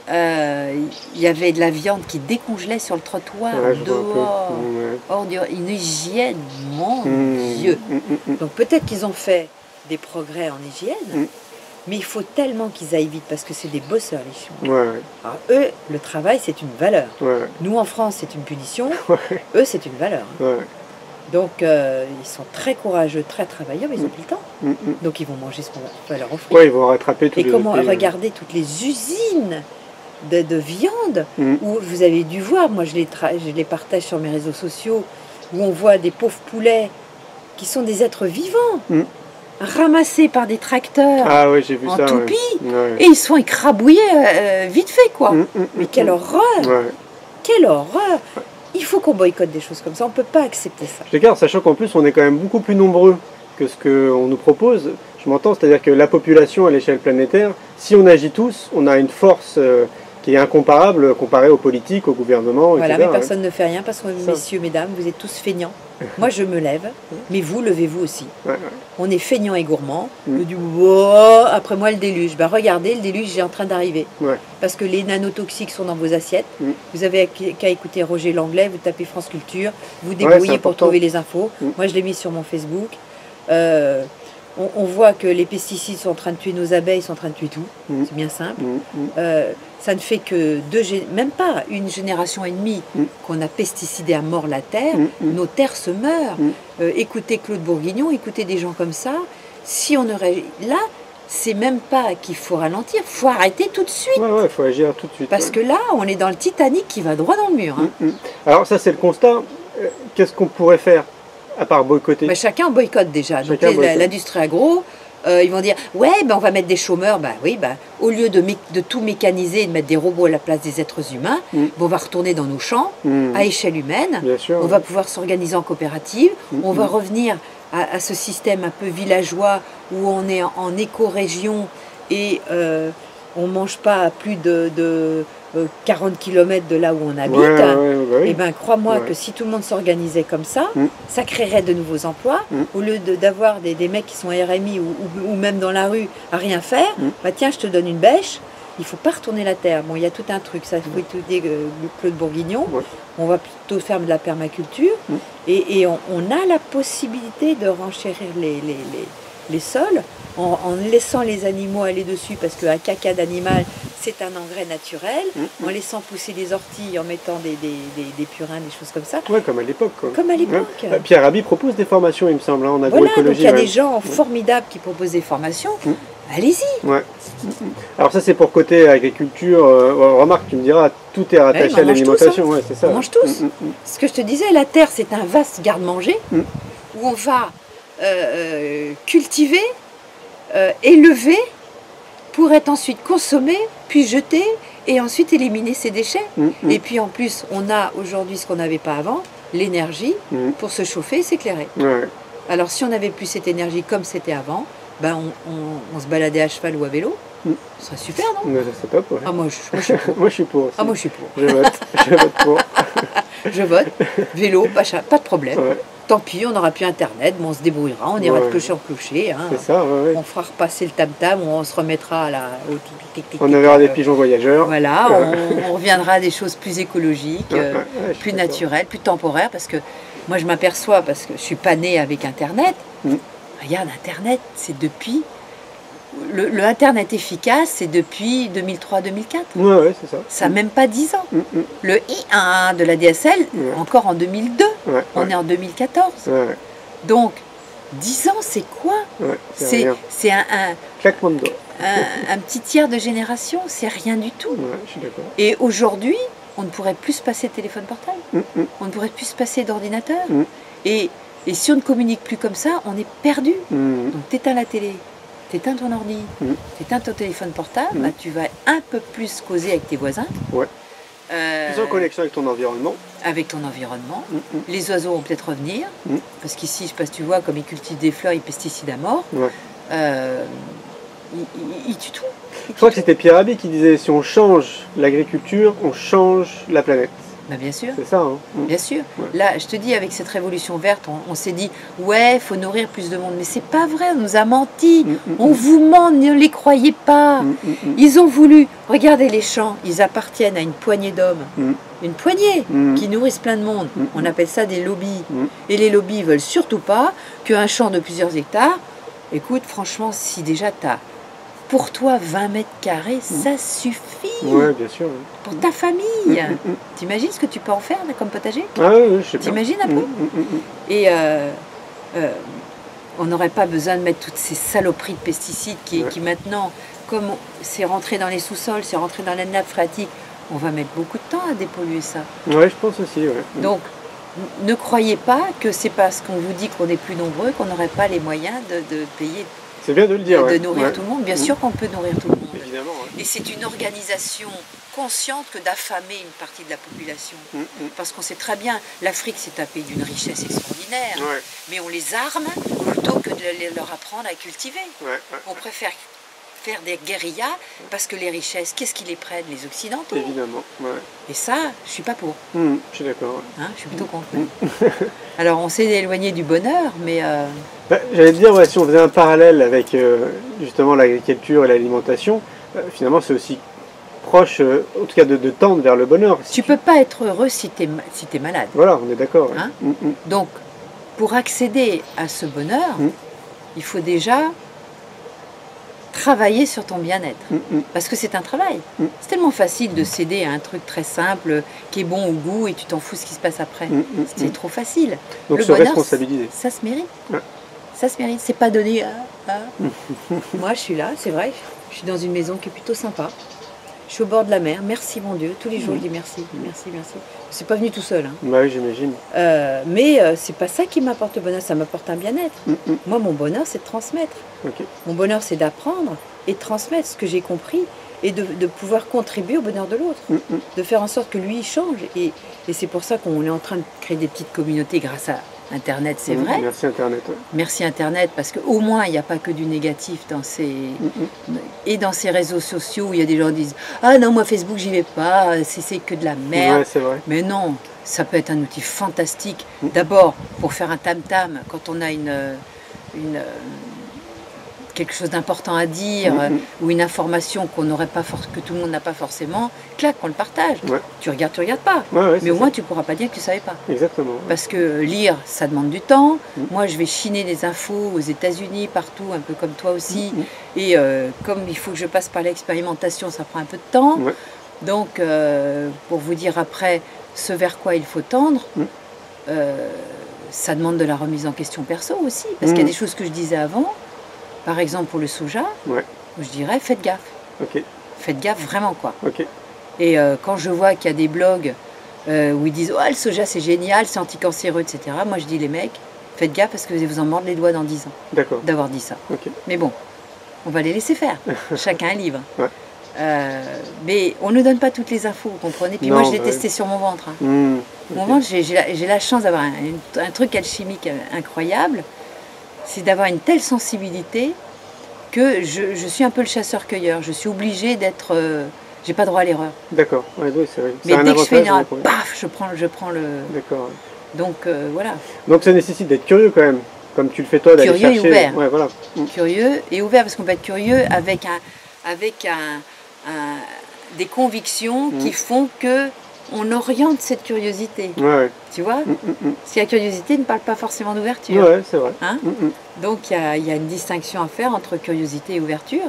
Il y avait de la viande qui décongelait sur le trottoir, dehors. Une hygiène, mon Dieu. Donc peut-être qu'ils ont fait des progrès en hygiène, mais il faut tellement qu'ils aillent vite parce que c'est des bosseurs les Chinois. Alors eux, le travail c'est une valeur. Nous en France c'est une punition, eux c'est une valeur. Donc, ils sont très courageux, très travailleurs, mais ils n'ont plus le temps. Donc, ils vont manger ce qu'on va leur offrir. Oui, ils vont rattraper tous les... Et comment regarder toutes les usines de viande où vous avez dû voir, moi je les partage sur mes réseaux sociaux, où on voit des pauvres poulets qui sont des êtres vivants, ramassés par des tracteurs j'ai vu en ça, toupie, et ils sont écrabouillés vite fait, quoi. Mais quelle horreur! Quelle horreur! Il faut qu'on boycotte des choses comme ça, on ne peut pas accepter ça. Je regarde, sachant qu'en plus on est quand même beaucoup plus nombreux que ce qu'on nous propose. Je m'entends, c'est-à-dire que la population à l'échelle planétaire, si on agit tous, on a une force qui est incomparable comparée aux politiques, au gouvernement, voilà, etc. Mais personne ne fait rien parce que, messieurs, mesdames, vous êtes tous feignants. Moi, je me lève, mais vous, levez-vous aussi. On est feignants et gourmands. Je dis, oh, après moi, le déluge. Ben, regardez, le déluge est en train d'arriver. Parce que les nanotoxiques sont dans vos assiettes. Vous avez qu'à écouter Roger Langlais, vous tapez France Culture, vous débrouillez pour trouver les infos. Moi, je l'ai mis sur mon Facebook. On voit que les pesticides sont en train de tuer nos abeilles, sont en train de tuer tout. C'est bien simple. Ça ne fait que même pas une génération et demie qu'on a pesticidé à mort la terre. Nos terres se meurent. Écoutez Claude Bourguignon, écoutez des gens comme ça. Si on aurait... Là, c'est même pas qu'il faut ralentir, il faut arrêter tout de suite. Il faut agir tout de suite. Parce que là, on est dans le Titanic qui va droit dans le mur. Alors ça, c'est le constat. Qu'est-ce qu'on pourrait faire à part boycotter? Chacun boycotte déjà. L'industrie agro, ils vont dire ouais, on va mettre des chômeurs. Au lieu de tout mécaniser et de mettre des robots à la place des êtres humains, on va retourner dans nos champs à échelle humaine. On va pouvoir s'organiser en coopérative. On va revenir à ce système un peu villageois où on est en éco-région et on ne mange pas à plus de 40 km de là où on habite. Et crois-moi que si tout le monde s'organisait comme ça, ça créerait de nouveaux emplois. Au lieu d'avoir des mecs qui sont RMI ou même dans la rue à rien faire, tiens, je te donne une bêche, il ne faut pas retourner la terre. Bon, il y a tout un truc, ça faut étudier Claude Bourguignon. On va plutôt faire de la permaculture et on a la possibilité de renchérir les sols en laissant les animaux aller dessus parce qu'un caca d'animal c'est un engrais naturel, en laissant pousser des orties, en mettant des purins, des choses comme ça. Comme à l'époque. Comme à l'époque. Pierre Rabhi propose des formations, il me semble, en agroécologie. Voilà, donc il y a des gens formidables qui proposent des formations. Allez-y. Alors ça c'est pour côté agriculture. Remarque, tu me diras, tout est rattaché à l'alimentation. C'est ça. On mange tous. Ce que je te disais, la terre c'est un vaste garde-manger où on va cultiver, élever pour être ensuite consommé, puis jeté et ensuite éliminer ses déchets. Et puis en plus, on a aujourd'hui ce qu'on n'avait pas avant, l'énergie pour se chauffer et s'éclairer. Alors si on n'avait plus cette énergie comme c'était avant, on se baladait à cheval ou à vélo. Ce serait super, non? C'est top, moi je suis pour. Moi je suis pour aussi. Moi je suis pour. Je vote pour. Je vote. Vélo, pas de problème. Tant pis, on n'aura plus internet, on se débrouillera, on ira de clocher en clocher. C'est ça, On fera repasser le tam-tam, on se remettra au on verra des pigeons voyageurs. Voilà, on reviendra à des choses plus écologiques, plus naturelles, plus temporaires, parce que moi je m'aperçois, parce que je suis pas née avec internet, regarde, internet, c'est depuis... Le internet efficace, c'est depuis 2003-2004. C'est ça. Ça n'a même pas 10 ans. Le I1 de la DSL, encore en 2002. On est en 2014. Donc, 10 ans, c'est quoi? C'est un claquement de doigts. Un petit tiers de génération, c'est rien du tout. Je suis d'accord. Et aujourd'hui, on ne pourrait plus se passer de téléphone portable. On ne pourrait plus se passer d'ordinateur. Et si on ne communique plus comme ça, on est perdu. Donc, t'éteins la télé. T'éteins ton ordi, t'éteins ton téléphone portable, tu vas un peu plus causer avec tes voisins. Plus en connexion avec ton environnement. Avec ton environnement. Les oiseaux vont peut-être revenir, parce qu'ici, je ne sais pas si tu vois, comme ils cultivent des fleurs, ils pesticident à mort. Ils tuent tout. Je crois que c'était Pierre Rabhi qui disait si on change l'agriculture, on change la planète. Bien sûr. C'est ça. Bien sûr. Là, je te dis, avec cette révolution verte, on s'est dit, ouais, il faut nourrir plus de monde. Mais c'est pas vrai, on nous a menti. On vous ment, ne les croyez pas. Ils ont voulu, regardez les champs, ils appartiennent à une poignée d'hommes. Une poignée qui nourrissent plein de monde. On appelle ça des lobbies. Et les lobbies ne veulent surtout pas qu'un champ de plusieurs hectares, écoute, franchement, si déjà tu as pour toi, 20 mètres carrés, ça suffit. Ouais, bien sûr. Pour ta famille. T'imagines ce que tu peux en faire là, comme potager? Ah oui, je sais pas. T'imagines un peu? Et on n'aurait pas besoin de mettre toutes ces saloperies de pesticides qui maintenant, comme c'est rentré dans les sous-sols, c'est rentré dans la nappe phréatique, on va mettre beaucoup de temps à dépolluer ça. Ouais, je pense aussi, ouais. Donc, ne croyez pas que c'est parce qu'on vous dit qu'on est plus nombreux qu'on n'aurait pas les moyens de payer. C'est bien de le dire. De nourrir tout le monde. Bien sûr qu'on peut nourrir tout le monde. Évidemment. Et c'est une organisation consciente que d'affamer une partie de la population. Parce qu'on sait très bien, l'Afrique s'est tapée d'une richesse extraordinaire, mais on les arme plutôt que de leur apprendre à cultiver. On préfère faire des guérillas parce que les richesses, qu'est-ce qui les prennent? Les Occidentaux. Évidemment. Et ça, je suis pas pour. Je suis d'accord. Hein, je suis plutôt contre. Alors on s'est éloigné du bonheur, mais... J'allais te dire, si on faisait un parallèle avec justement l'agriculture et l'alimentation, finalement c'est aussi proche, en tout cas de tendre vers le bonheur. Tu peux pas être heureux si tu es malade. Voilà, on est d'accord. Hein? Donc, pour accéder à ce bonheur, il faut déjà travailler sur ton bien-être. Parce que c'est un travail. C'est tellement facile de céder à un truc très simple, qui est bon au goût, et tu t'en fous ce qui se passe après. C'est trop facile. Donc le se bonheur, responsabiliser. Ça se mérite. Ça se mérite. C'est pas donné à... Moi, je suis là, c'est vrai. Je suis dans une maison qui est plutôt sympa. Je suis au bord de la mer. Merci, mon Dieu. Tous les jours, je dis merci. Merci, merci. C'est pas venu tout seul. Hein. Bah oui, j'imagine. Mais c'est pas ça qui m'apporte le bonheur. Ça m'apporte un bien-être. Moi, mon bonheur, c'est de transmettre. Mon bonheur, c'est d'apprendre et de transmettre ce que j'ai compris et de pouvoir contribuer au bonheur de l'autre. De faire en sorte que lui, il change. Et c'est pour ça qu'on est en train de créer des petites communautés grâce à Internet, c'est vrai. Merci Internet. Merci Internet, parce qu'au moins, il n'y a pas que du négatif dans ces... Et dans ces réseaux sociaux où il y a des gens qui disent « Ah non, moi Facebook, j'y vais pas, c'est que de la merde. Ouais, c'est vrai. » Mais non, ça peut être un outil fantastique. D'abord, pour faire un tam-tam, quand on a quelque chose d'important à dire ou une information qu'on n'aurait pas que tout le monde n'a pas forcément, clac, on le partage. Tu regardes pas. Mais au moins tu pourras pas dire que tu savais pas. Exactement. Parce que lire, ça demande du temps. Moi, je vais chiner des infos aux États-Unis, partout, un peu comme toi aussi. Et comme il faut que je passe par l'expérimentation, ça prend un peu de temps. Donc, pour vous dire après ce vers quoi il faut tendre, ça demande de la remise en question perso aussi. Parce qu'il y a des choses que je disais avant. Par exemple, pour le soja, je dirais faites gaffe. Faites gaffe vraiment, quoi. Et quand je vois qu'il y a des blogs où ils disent « Oh, le soja, c'est génial, c'est anticancéreux, etc. » Moi, je dis « Les mecs, faites gaffe parce que vous allez vous en mordre les doigts dans 10 ans d'avoir dit ça. Mais bon, on va les laisser faire. Chacun un livre. Mais on ne donne pas toutes les infos, vous comprenez. Puis moi, je l'ai testé sur mon ventre. Mon ventre, j'ai la chance d'avoir un truc alchimique incroyable. C'est d'avoir une telle sensibilité que je suis un peu le chasseur-cueilleur. Je suis obligée d'être... j'ai pas droit à l'erreur. D'accord, c'est vrai. Mais dès que je fais une erreur, paf, je prends le... D'accord. Donc, voilà. Donc ça nécessite d'être curieux quand même, comme tu le fais toi, d'aller chercher... Curieux et ouvert. Voilà. Curieux et ouvert, parce qu'on peut être curieux avec des convictions qui font que on oriente cette curiosité. Tu vois, si la curiosité ne parle pas forcément d'ouverture. C'est vrai. Hein Donc il y a une distinction à faire entre curiosité et ouverture.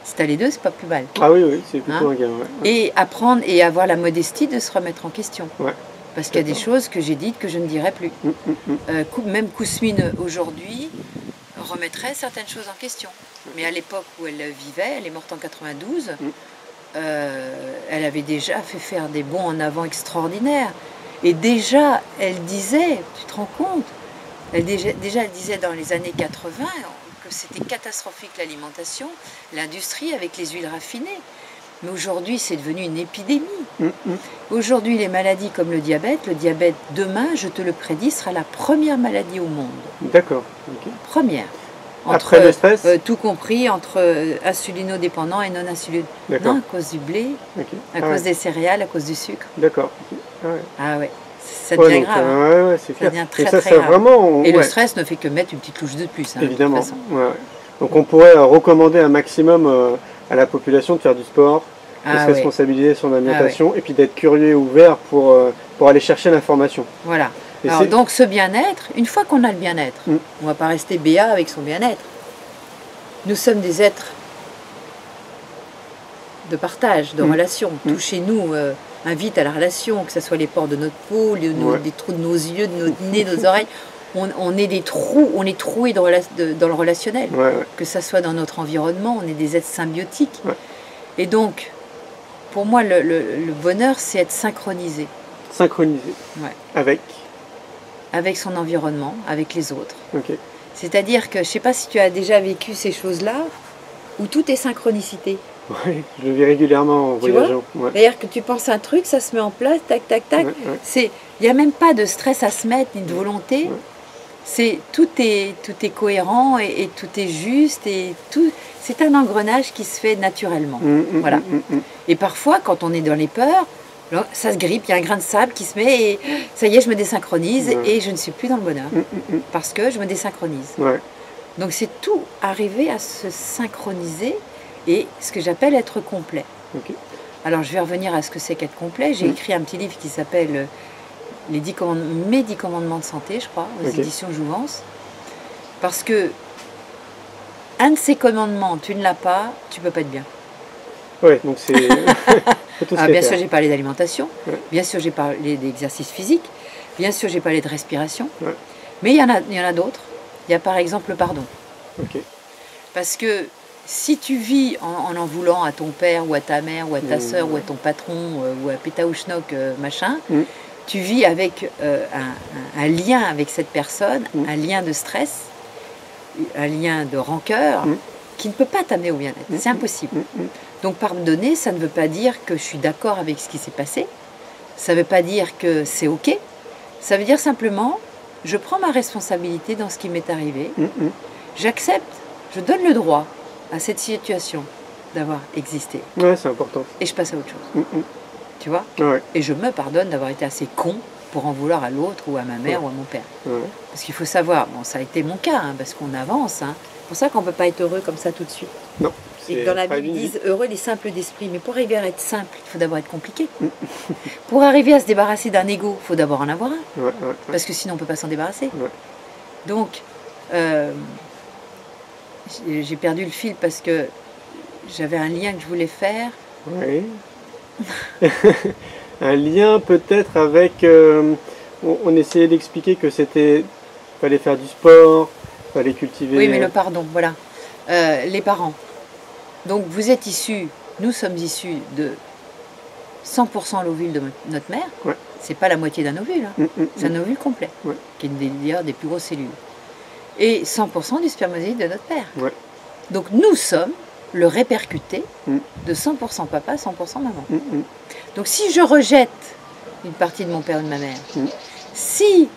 Si tu as les deux, c'est pas plus mal. Ah oui, c'est plutôt un gain. Et apprendre et avoir la modestie de se remettre en question. Parce qu'il y a des choses que j'ai dites que je ne dirai plus. Même Kousmine aujourd'hui remettrait certaines choses en question. Mais à l'époque où elle vivait, elle est morte en 92, elle avait déjà fait faire des bonds en avant extraordinaires. Et déjà, elle disait, tu te rends compte, elle disait dans les années 80 que c'était catastrophique l'alimentation, l'industrie avec les huiles raffinées. Mais aujourd'hui, c'est devenu une épidémie. Aujourd'hui, les maladies comme le diabète, demain, je te le prédis, sera la première maladie au monde. D'accord. Première. Après le stress tout compris entre insulinodépendants et non insulinodépendants. Non, à cause du blé, à cause des céréales, à cause du sucre. D'accord. Ah ouais, ça devient grave. C'est ça devient très grave. Vraiment, et le stress ne fait que mettre une petite louche de plus. Hein, évidemment. Donc on pourrait recommander un maximum à la population de faire du sport, de se responsabiliser sur l'alimentation et puis d'être curieux et ouvert pour aller chercher l'information. Voilà. Alors donc ce bien-être, une fois qu'on a le bien-être, on ne va pas rester béat avec son bien-être. Nous sommes des êtres de partage, de relation. Tout chez nous invite à la relation, que ce soit les pores de notre peau, les trous de nos yeux, de notre nez, nos oreilles. On est des trous, on est troués dans le relationnel. Que ce soit dans notre environnement, on est des êtres symbiotiques. Et donc, pour moi, le bonheur, c'est être synchronisé. Synchronisé. Avec son environnement, avec les autres. C'est-à-dire que, je ne sais pas si tu as déjà vécu ces choses-là, où tout est synchronicité. Oui, je le vis régulièrement en voyageant. C'est-à-dire que tu penses à un truc, ça se met en place, tac, tac, tac. Il n'y a même pas de stress à se mettre, ni de volonté. Tout est cohérent et tout est juste. C'est un engrenage qui se fait naturellement. Voilà. Et parfois, quand on est dans les peurs, ça se grippe, il y a un grain de sable qui se met et ça y est, je me désynchronise et je ne suis plus dans le bonheur. Parce que je me désynchronise. Donc c'est tout arriver à se synchroniser et ce que j'appelle être complet. Alors je vais revenir à ce que c'est qu'être complet. J'ai écrit un petit livre qui s'appelle Mes 10 commandements de santé, je crois, aux éditions Jouvence. Parce que un de ces commandements, tu ne l'as pas, tu ne peux pas être bien. Ouais, donc c'est... bien sûr, j'ai parlé d'alimentation, bien sûr, j'ai parlé d'exercice physique, bien sûr, j'ai parlé de respiration, mais il y en a d'autres. Il y a par exemple le pardon. Parce que si tu vis en voulant à ton père ou à ta mère ou à ta soeur ou à ton patron ou à Pétaouchnok, machin, tu vis avec un lien avec cette personne, un lien de stress, un lien de rancœur qui ne peut pas t'amener au bien-être. C'est impossible. Donc pardonner, ça ne veut pas dire que je suis d'accord avec ce qui s'est passé. Ça ne veut pas dire que c'est OK. Ça veut dire simplement, je prends ma responsabilité dans ce qui m'est arrivé. J'accepte, je donne le droit à cette situation d'avoir existé. Ouais, c'est important. Et je passe à autre chose. Tu vois ? Et je me pardonne d'avoir été assez con pour en vouloir à l'autre ou à ma mère ou à mon père. Parce qu'il faut savoir, bon, ça a été mon cas, parce qu'on avance. C'est pour ça qu'on ne peut pas être heureux comme ça tout de suite. Non. Et dans la Bible, ils disent heureux les simples d'esprit. Mais pour arriver à être simple, il faut d'abord être compliqué. Pour arriver à se débarrasser d'un ego, il faut d'abord en avoir un. Parce que sinon, on ne peut pas s'en débarrasser. Donc, j'ai perdu le fil parce que j'avais un lien que je voulais faire. Un lien peut-être avec... on essayait d'expliquer que c'était... fallait faire du sport, fallait cultiver... Oui, mais le pardon, voilà. Les parents. Donc vous êtes issus, nous sommes issus de 100% l'ovule de notre mère. C'est pas la moitié d'un ovule, c'est un ovule complet, qui est d'ailleurs des plus grosses cellules. Et 100% du spermatozoïde de notre père. Donc nous sommes le répercuté de 100% papa, 100% maman. Donc si je rejette une partie de mon père ou de ma mère, si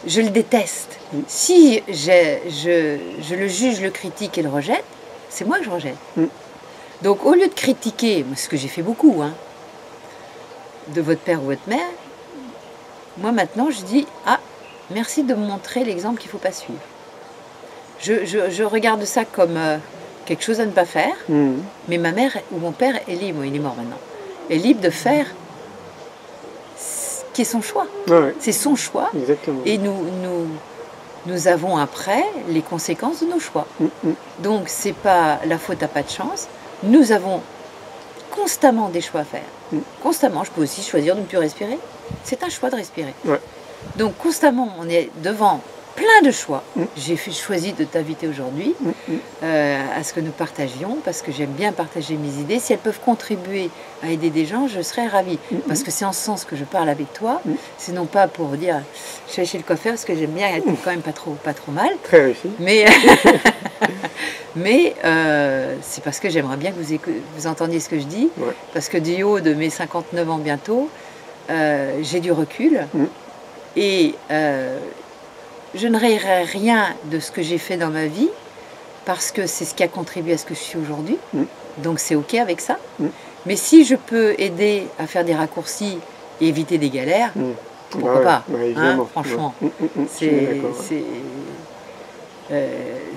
je le déteste, si je le juge, le critique et le rejette, c'est moi que je rejette. Donc au lieu de critiquer, ce que j'ai fait beaucoup, de votre père ou votre mère, moi maintenant je dis, merci de me montrer l'exemple qu'il ne faut pas suivre. Je regarde ça comme quelque chose à ne pas faire, mais ma mère ou mon père est libre, il est mort maintenant, est libre de faire ce qui est son choix. C'est son choix. Exactement. Et nous avons après les conséquences de nos choix. Donc c'est pas la faute à pas de chance. Nous avons constamment des choix à faire. Constamment. Je peux aussi choisir de ne plus respirer. C'est un choix de respirer. Donc constamment, on est devant plein de choix. J'ai choisi de t'inviter aujourd'hui à ce que nous partagions, parce que j'aime bien partager mes idées. Si elles peuvent contribuer à aider des gens, je serais ravie. Parce que c'est en ce sens que je parle avec toi. C'est non pas pour dire, je vais chez le coiffeur, parce que j'aime bien être quand même pas trop mal. Très réussi. Mais c'est parce que j'aimerais bien que vous entendiez ce que je dis. Parce que du haut de mes 59 ans bientôt, j'ai du recul. Et je ne raillerai rien de ce que j'ai fait dans ma vie, parce que c'est ce qui a contribué à ce que je suis aujourd'hui. Donc c'est OK avec ça. Mais si je peux aider à faire des raccourcis et éviter des galères, pourquoi pas, franchement.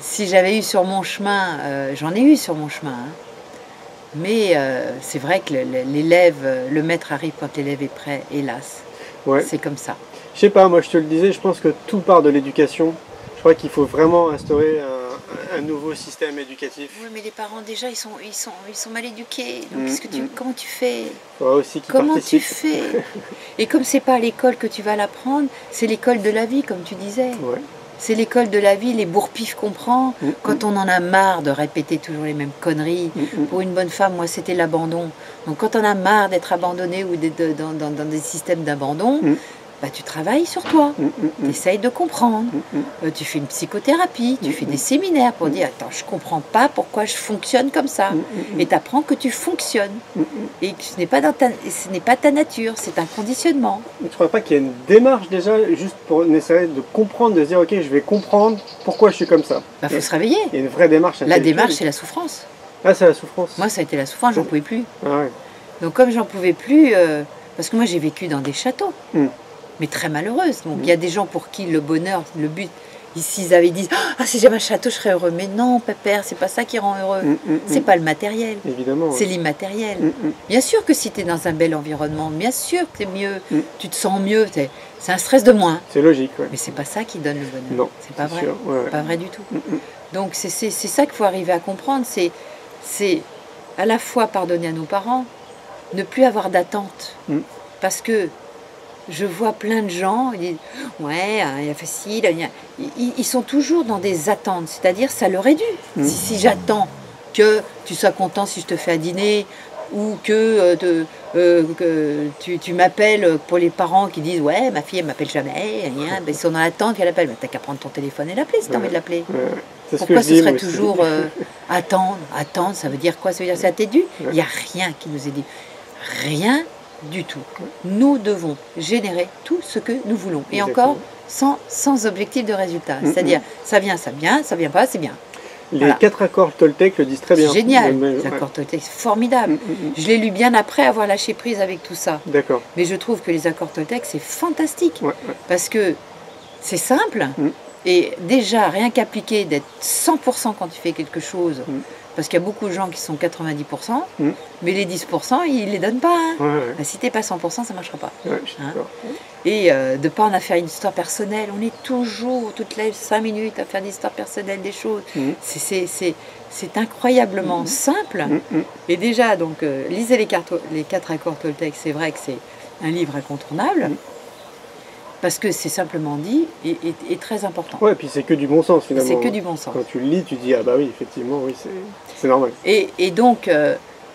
Si j'avais eu sur mon chemin, j'en ai eu sur mon chemin, mais c'est vrai que l'élève, le maître arrive quand l'élève est prêt, hélas. C'est comme ça. Je sais pas, moi je te le disais, je pense que tout part de l'éducation. Je crois qu'il faut vraiment instaurer un nouveau système éducatif. Oui, mais les parents déjà ils sont mal éduqués. Donc comment tu fais? Aussi Comment tu fais? Et comme c'est pas à l'école que tu vas l'apprendre, c'est l'école de la vie, comme tu disais. Ouais. C'est l'école de la vie, les bourre-pifs qu'on prend quand on en a marre de répéter toujours les mêmes conneries. Pour une bonne femme, moi, c'était l'abandon. Donc quand on a marre d'être abandonné ou d'être dans des systèmes d'abandon, bah, tu travailles sur toi, tu essayes de comprendre, tu fais une psychothérapie, tu fais des séminaires pour dire « Attends, je ne comprends pas pourquoi je fonctionne comme ça. » Et tu apprends que tu fonctionnes. Et que ce n'est pas ta nature, c'est un conditionnement. Tu ne crois pas qu'il y a une démarche déjà, juste pour essayer de comprendre, de se dire « Ok, je vais comprendre pourquoi je suis comme ça. » Il faut se réveiller. Il y a une vraie démarche. La démarche, c'est la souffrance. Ah, c'est la souffrance. Moi, ça a été la souffrance, j'en pouvais plus. Ah, ouais. Donc comme j'en pouvais plus, parce que moi j'ai vécu dans des châteaux, mais très malheureuse. Donc il y a des gens pour qui le bonheur, le but, s'ils avaient dit « Ah, si j'avais un château, je serais heureux. » Mais non, pépère, c'est pas ça qui rend heureux. C'est pas le matériel. Évidemment. C'est l'immatériel. Bien sûr que si tu es dans un bel environnement, bien sûr que tu es mieux, tu te sens mieux, c'est un stress de moins. C'est logique, ouais. Mais c'est pas ça qui donne le bonheur. Non, c'est pas vrai. Sûr, ouais. Pas vrai du tout. Donc c'est ça qu'il faut arriver à comprendre. C'est à la fois pardonner à nos parents, ne plus avoir d'attente. Parce que je vois plein de gens, ils disent « Ouais, il y a facile. » Ils sont toujours dans des attentes. C'est-à-dire, ça leur est dû. Si j'attends que tu sois content si je te fais à dîner, ou que tu m'appelles, pour les parents qui disent « Ouais, ma fille, elle m'appelle jamais. » Ils sont dans l'attente qu'elle appelle. T'as qu'à prendre ton téléphone et l'appeler si tu as envie de l'appeler. Pourquoi ce serait toujours attendre? Attendre, ça veut dire quoi? Ça veut dire que ça t'est dû? Il n'y a rien qui nous est dit. Rien du tout. Nous devons générer tout ce que nous voulons. Et encore, sans objectif de résultat. C'est-à-dire, ça vient pas, c'est bien. Les 4 accords Toltec le disent très bien. Génial, les accords Toltec, c'est formidable. Je l'ai lu bien après avoir lâché prise avec tout ça. D'accord. Mais je trouve que les accords Toltec, c'est fantastique. Parce que c'est simple. Et déjà, rien qu'appliquer d'être 100% quand tu fais quelque chose, parce qu'il y a beaucoup de gens qui sont 90%, mais les 10%, ils ne les donnent pas. Bah, si tu n'es pas 100%, ça ne marchera pas. Et de ne pas en faire une histoire personnelle. On est toujours, toutes les 5 minutes, à faire des histoires personnelles, des choses. C'est incroyablement simple. Et déjà, donc, lisez les 4 accords Toltec. C'est vrai que c'est un livre incontournable. Parce que c'est simplement dit et très important. Ouais, et puis c'est que du bon sens finalement. C'est que du bon sens. Quand tu le lis, tu dis ah bah oui, effectivement, oui, c'est normal. Et donc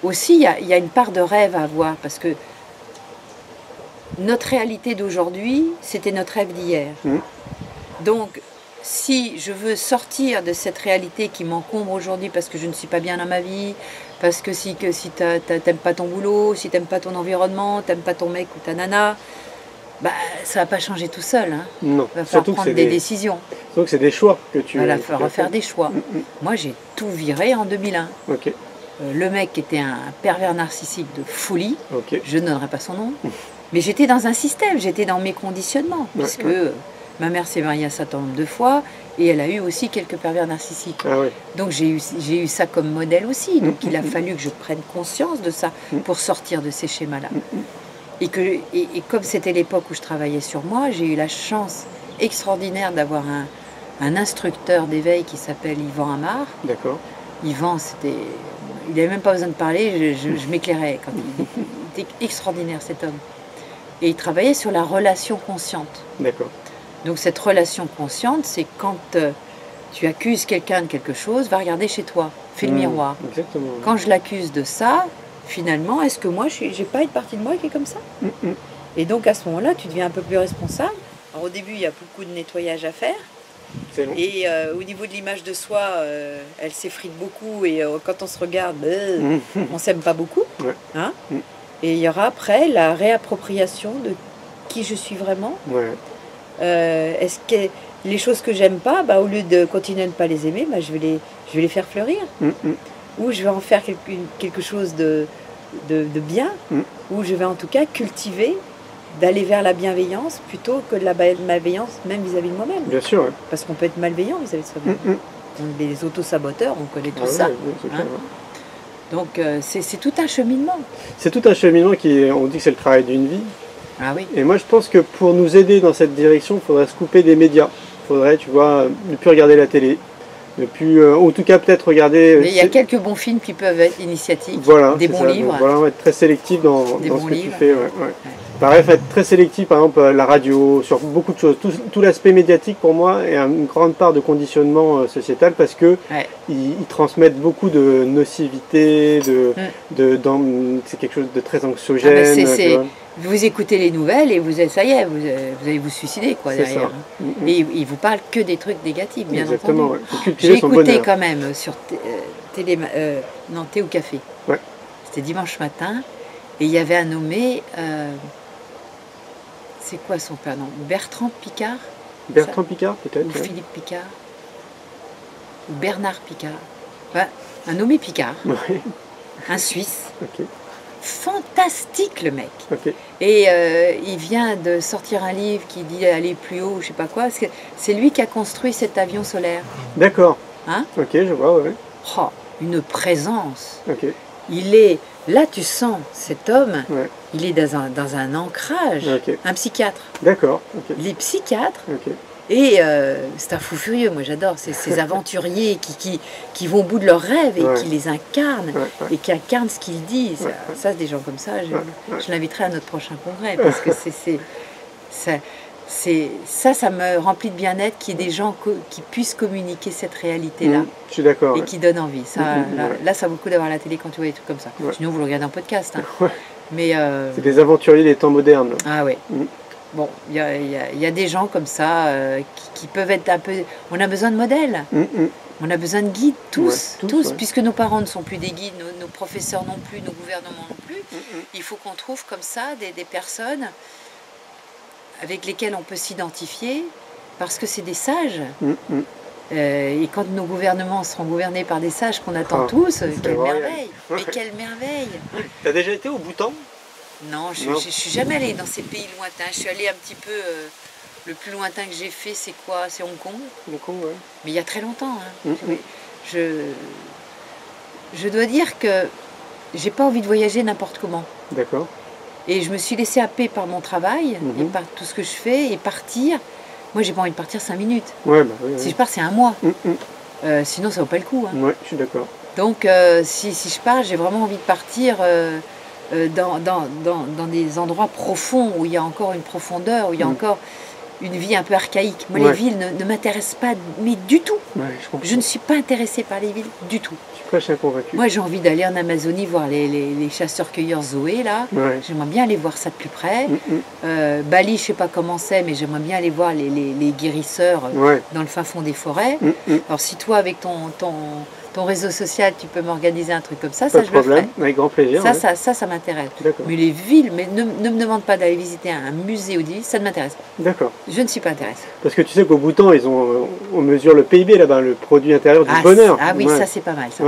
aussi, il y a une part de rêve à avoir parce que notre réalité d'aujourd'hui, c'était notre rêve d'hier. Donc, si je veux sortir de cette réalité qui m'encombre aujourd'hui parce que je ne suis pas bien dans ma vie, parce que si t'aimes pas ton boulot, si t'aimes pas ton environnement, t'aimes pas ton mec ou ta nana, bah, ça ne va pas changer tout seul. Hein. Non. Il va falloir prendre des décisions. Donc c'est des choix que tu... Il va falloir faire des choix. Moi, j'ai tout viré en 2001. Le mec était un pervers narcissique de folie. Je ne donnerai pas son nom. Mais j'étais dans un système, j'étais dans mes conditionnements. Puisque ma mère s'est mariée un certain nombre de fois et elle a eu aussi quelques pervers narcissiques. Donc j'ai eu ça comme modèle aussi. Donc il a fallu que je prenne conscience de ça pour sortir de ces schémas-là. Et comme c'était l'époque où je travaillais sur moi, j'ai eu la chance extraordinaire d'avoir un instructeur d'éveil qui s'appelle Yvan Amar. D'accord. Yvan, il n'avait même pas besoin de parler, je m'éclairais. Il était extraordinaire cet homme. Et il travaillait sur la relation consciente. D'accord. Donc cette relation consciente, c'est quand tu accuses quelqu'un de quelque chose, va regarder chez toi, fais le miroir. Exactement. Quand je l'accuse de ça, finalement, est-ce que moi, j'ai pas une partie de moi qui est comme ça? Et donc, à ce moment-là, tu deviens un peu plus responsable. Alors, au début, il y a beaucoup de nettoyage à faire. C'est long. Et au niveau de l'image de soi, elle s'effrite beaucoup. Et quand on se regarde, on s'aime pas beaucoup. Hein? Et il y aura après la réappropriation de qui je suis vraiment. Est-ce que les choses que j'aime pas, bah, au lieu de continuer à ne pas les aimer, bah, je vais les faire fleurir. Ou je vais en faire quelque chose de bien, ou je vais en tout cas cultiver d'aller vers la bienveillance plutôt que de la malveillance même vis-à-vis de moi-même. Bien sûr. Parce qu'on peut être malveillant vis-à-vis de soi-même. Les autosaboteurs, on connaît tout ça. Hein. Donc c'est tout un cheminement. C'est tout un cheminement on dit que c'est le travail d'une vie. Ah oui. Et moi je pense que pour nous aider dans cette direction, il faudrait se couper des médias. Il faudrait, tu vois, ne plus regarder la télé, en tout cas peut-être regarder... Mais il y a quelques bons films qui peuvent être initiatiques, des bons livres. Donc, voilà, on va être très sélectif dans ce que tu fais. Pareil, être très sélectif, par exemple, la radio, sur beaucoup de choses. Tout l'aspect médiatique, pour moi, est une grande part de conditionnement sociétal parce que ils transmettent beaucoup de nocivité, c'est quelque chose de très anxiogène. Vous écoutez les nouvelles et ça y est, vous allez vous suisuder quoi, derrière. Et ils ne vous parlent que des trucs négatifs, bien entendu. Ouais. J'ai écouté quand même sur Thé ou Café. Ouais. C'était dimanche matin et il y avait un nommé... c'est quoi son prénom? Bertrand Picard? Bertrand Picard, peut-être. Ou Philippe Picard? Ou Bernard Picard? Enfin, un nommé Picard. Ouais. Un Suisse. Ok. Fantastique le mec. Okay. Et il vient de sortir un livre qui dit aller plus haut, je sais pas quoi. C'est lui qui a construit cet avion solaire. D'accord. Hein? Ok, je vois, ouais. Oh, une présence. Ok. Il est là, tu sens cet homme. Il est dans un ancrage. Un psychiatre. D'accord. Il est psychiatre. Et c'est un fou furieux, moi j'adore, ces aventuriers qui vont au bout de leurs rêves et qui les incarnent et qui incarnent ce qu'ils disent. Ça, c'est des gens comme ça, je l'inviterai à notre prochain congrès parce que ça me remplit de bien-être qu'il y ait des gens qui puissent communiquer cette réalité-là. Je suis d'accord. Et qui donnent envie. Là, ça vaut le coup d'avoir la télé quand tu vois des trucs comme ça. Sinon, vous le regardez en podcast. Hein. Mais c'est des aventuriers des temps modernes. Ah ouais. Bon, il y a des gens comme ça qui peuvent être un peu... On a besoin de modèles. On a besoin de guides, tous, puisque nos parents ne sont plus des guides, nos professeurs non plus, nos gouvernements non plus. Il faut qu'on trouve comme ça des personnes avec lesquelles on peut s'identifier, parce que c'est des sages. Et quand nos gouvernements seront gouvernés par des sages qu'on attend tous, quelle merveille! Mais quelle merveille! Tu as déjà été au Bhoutan? Non, je ne suis jamais allée dans ces pays lointains. Je suis allée un petit peu... le plus lointain que j'ai fait, c'est quoi? C'est Hong Kong. Hong Kong, ouais. Mais il y a très longtemps. Hein. Je dois dire que j'ai pas envie de voyager n'importe comment. D'accord. Et je me suis laissée happer par mon travail et par tout ce que je fais et partir. Moi, j'ai pas envie de partir 5 minutes. Oui. Si je pars, c'est un mois. Sinon, ça vaut pas le coup. Hein. Oui, je suis d'accord. Donc, si je pars, j'ai vraiment envie de partir... dans des endroits profonds où il y a encore une profondeur, où il y a encore une vie un peu archaïque. Moi, les villes ne m'intéressent pas, mais du tout. Je ne suis pas intéressée par les villes du tout. Tu prêches un convaincu. Moi, j'ai envie d'aller en Amazonie voir les chasseurs-cueilleurs Zoé, là. J'aimerais bien aller voir ça de plus près. Bali, je ne sais pas comment c'est, mais j'aimerais bien aller voir les guérisseurs dans le fin fond des forêts. Alors, si toi, avec ton réseau social, tu peux m'organiser un truc comme ça, je le ferai. Avec grand plaisir. Ça m'intéresse. Mais les villes, mais ne me demande pas d'aller visiter un musée ou des villes, ça ne m'intéresse pas. D'accord. Je ne suis pas intéressée. Parce que tu sais qu'au Bhoutan, on mesure le PIB là-bas, le produit intérieur du bonheur. Ah oui, ça c'est pas mal. Ça.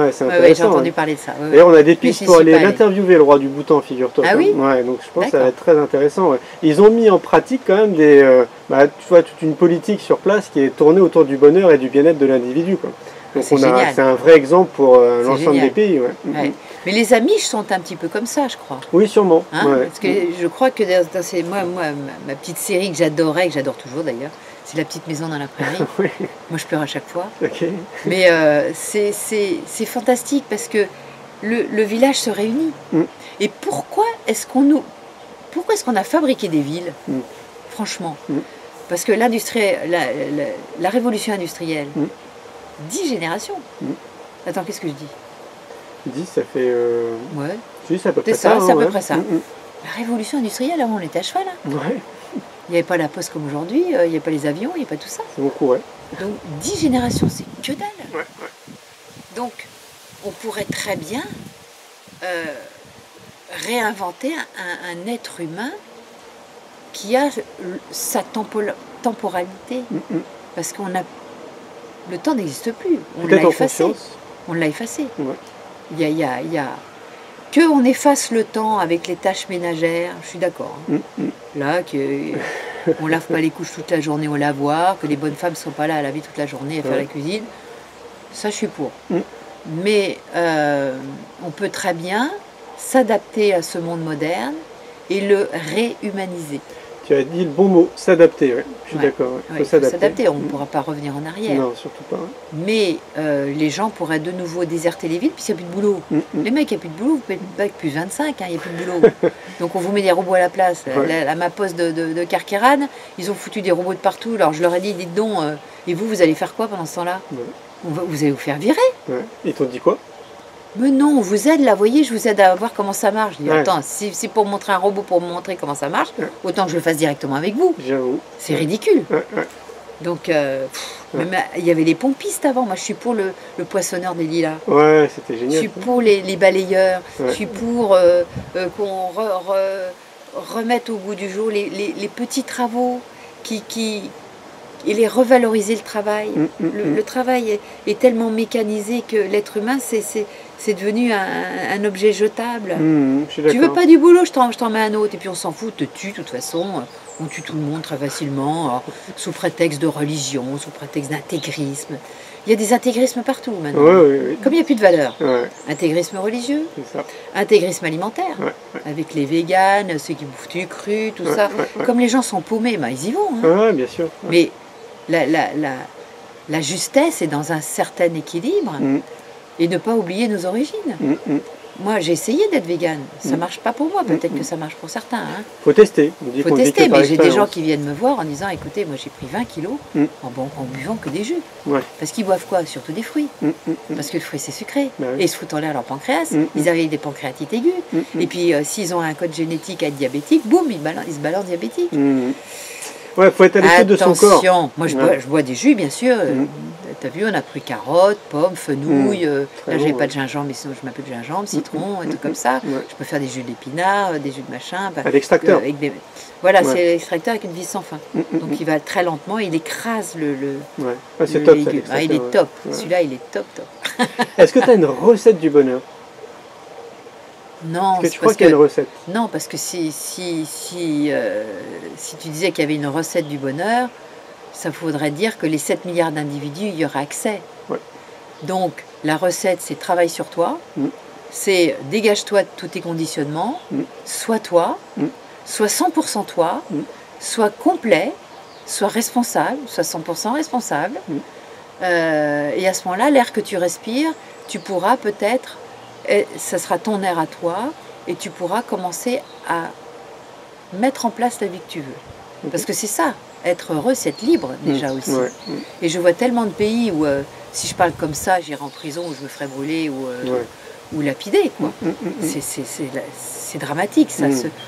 J'ai entendu parler de ça. D'ailleurs, on a des pistes pour aller l'interviewer, le roi du Bhoutan, figure-toi. Ah oui. Donc je pense que ça va être très intéressant. Ils ont mis en pratique quand même tu vois, toute une politique sur place qui est tournée autour du bonheur et du bien-être de l'individu. Donc c'est un vrai exemple pour l'ensemble des pays. Mais les Amish sont un petit peu comme ça, je crois. Oui, sûrement. Parce que je crois que moi, ma petite série que j'adorais, que j'adore toujours d'ailleurs, c'est La Petite Maison dans la Prairie. Moi, je pleure à chaque fois. Mais c'est fantastique parce que le village se réunit. Et pourquoi est-ce qu'on a fabriqué des villes, franchement? Parce que la révolution industrielle, 10 générations. Attends, qu'est-ce que je dis? 10, ça fait... Ouais. C'est à peu près ça. ça. C'est à peu près ça. La révolution industrielle, avant, on était à cheval. Hein. Il n'y avait pas la poste comme aujourd'hui, il n'y avait pas les avions, il n'y avait pas tout ça. C'est beaucoup, Donc, 10 générations, c'est que dalle. Donc, on pourrait très bien réinventer un être humain qui a sa temporalité. Parce qu'on a... Le temps n'existe plus. On l'a effacé. On l'a effacé. Il y a qu'on efface le temps avec les tâches ménagères, je suis d'accord. Là, on lave pas les couches toute la journée au lavoir, que les bonnes femmes ne sont pas là à laver toute la journée à faire la cuisine, ça je suis pour. Mais on peut très bien s'adapter à ce monde moderne et le réhumaniser. Tu as dit le bon mot, s'adapter, ouais. Je suis d'accord. Il faut s'adapter, on ne pourra pas revenir en arrière. Non, surtout pas. Mais les gens pourraient de nouveau déserter les villes, puisqu'il n'y a plus de boulot. Les mecs, il n'y a plus de boulot, vous pouvez être bac plus 25, il n'y a plus de boulot. Donc on vous met des robots à la place. À ma poste de Carqueiranne, ils ont foutu des robots de partout. Alors je leur ai dit, dites donc, et vous allez faire quoi pendant ce temps-là? Vous allez vous faire virer. Ils t'ont dit quoi? Mais non, on vous aide là, vous voyez, je vous aide à voir comment ça marche. Je dis, attends, si c'est pour montrer un robot, pour me montrer comment ça marche, autant que je le fasse directement avec vous. J'avoue. C'est ridicule. Donc, même, il y avait les pompistes avant. Moi, je suis pour le poissonneur des lilas. Ouais, c'était génial. Je suis pour les balayeurs. Je suis pour qu'on remette au goût du jour les petits travaux et les revaloriser le travail. Le travail est tellement mécanisé que l'être humain, c'est devenu un objet jetable. Tu veux pas du boulot, je t'en mets un autre. Et puis on s'en fout, te tue de toute façon. On tue tout le monde très facilement, alors, sous prétexte de religion, sous prétexte d'intégrisme. Il y a des intégrismes partout maintenant. Comme il n'y a plus de valeur. Intégrisme religieux, intégrisme alimentaire, avec les véganes, ceux qui bouffent du cru, tout ça. Comme les gens sont paumés, ben, ils y vont. Hein. Bien sûr. Mais la justesse est dans un certain équilibre et ne pas oublier nos origines. Moi, j'ai essayé d'être végane. Ça ne marche pas pour moi. Peut-être que ça marche pour certains. Hein. Faut tester. Faut tester, mais j'ai des gens qui viennent me voir en disant, écoutez, moi j'ai pris 20 kilos en buvant que des jus. Parce qu'ils boivent quoi? Surtout des fruits. Parce que le fruit, c'est sucré. Et ils se foutent en l'air leur pancréas. Ils avaient des pancréatites aiguës. Et puis, s'ils ont un code génétique à être diabétique, boum, ils se balancent diabétiques. Ouais, faut être à l'écoute de son corps. Attention, moi je bois des jus, bien sûr. T'as vu, on a pris carottes, pommes, fenouil. Là, j'ai pas de gingembre, mais sinon je m'appelle gingembre, citron, et tout comme ça. Je peux faire des jus d'épinards, des jus de machin. À l'extracteur. Voilà, c'est l'extracteur avec une vis sans fin. Donc il va très lentement, il écrase le c'est top, légume. Il est top. Celui-là, il est top. Est-ce que tu as une recette du bonheur? Non, est-ce que tu crois qu'il y a une recette? Non, parce que si tu disais qu'il y avait une recette du bonheur, ça voudrait dire que les 7 milliards d'individus, il y aurait accès. Donc, la recette, c'est travaille sur toi, c'est dégage-toi de tous tes conditionnements, sois toi, sois 100% toi, sois complet, sois responsable, sois 100% responsable. Et à ce moment-là, l'air que tu respires, tu pourras peut-être... Et ça sera ton air à toi et tu pourras commencer à mettre en place la vie que tu veux. Parce que c'est ça, être heureux, c'est être libre déjà aussi. Et je vois tellement de pays où si je parle comme ça, j'irai en prison ou je me ferai brûler ou lapider. C'est dramatique ça,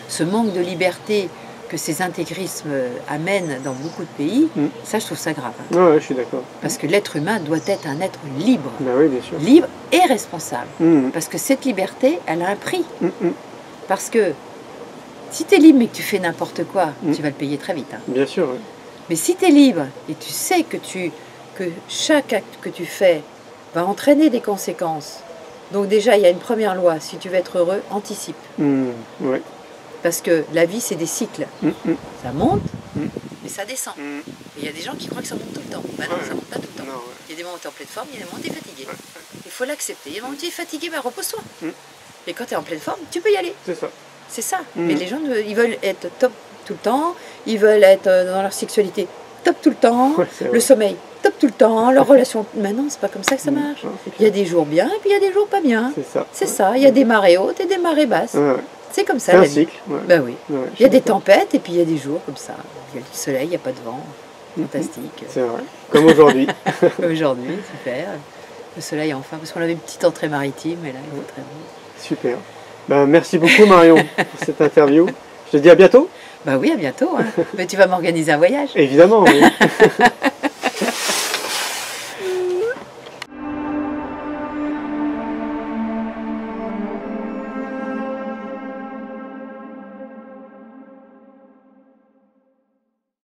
ce manque de liberté que ces intégrismes amènent dans beaucoup de pays, ça je trouve ça grave. Je suis d'accord. Parce que l'être humain doit être un être libre. Oui, bien sûr. Libre et responsable. Parce que cette liberté, elle a un prix. Parce que si tu es libre mais que tu fais n'importe quoi, tu vas le payer très vite. Hein. Bien sûr. Mais si tu es libre et tu sais que chaque acte que tu fais va entraîner des conséquences. Donc déjà, il y a une première loi, si tu veux être heureux, anticipe. Parce que la vie, c'est des cycles. Ça monte, mais ça descend. Et il y a des gens qui croient que ça monte tout le temps. Ben non, ça monte pas tout le temps. Il y a des moments où tu es en pleine forme, il y a des moments où tu es fatigué. Il faut l'accepter. Il y a des moments où tu es fatigué, ben repose-toi. Et quand tu es en pleine forme, tu peux y aller. C'est ça. C'est ça. Mais les gens, ils veulent être top tout le temps. Ils veulent être dans leur sexualité top tout le temps. Le sommeil top tout le temps. Leur relation... Maintenant, c'est pas comme ça que ça marche. Il y a des jours bien et puis il y a des jours pas bien. C'est ça. C'est ça. Il y a des marées hautes et des marées basses. C'est comme ça. C'est un cycle. Ben oui. Il y a des tempêtes et puis il y a des jours comme ça. Il y a du soleil, il n'y a pas de vent. Fantastique. C'est vrai. Comme aujourd'hui. Comme aujourd'hui, super. Le soleil enfin, parce qu'on avait une petite entrée maritime et là, il est très beau. Super. Ben, merci beaucoup Marion pour cette interview. Je te dis à bientôt. Ben oui, à bientôt. Hein. Mais tu vas m'organiser un voyage. Évidemment, oui.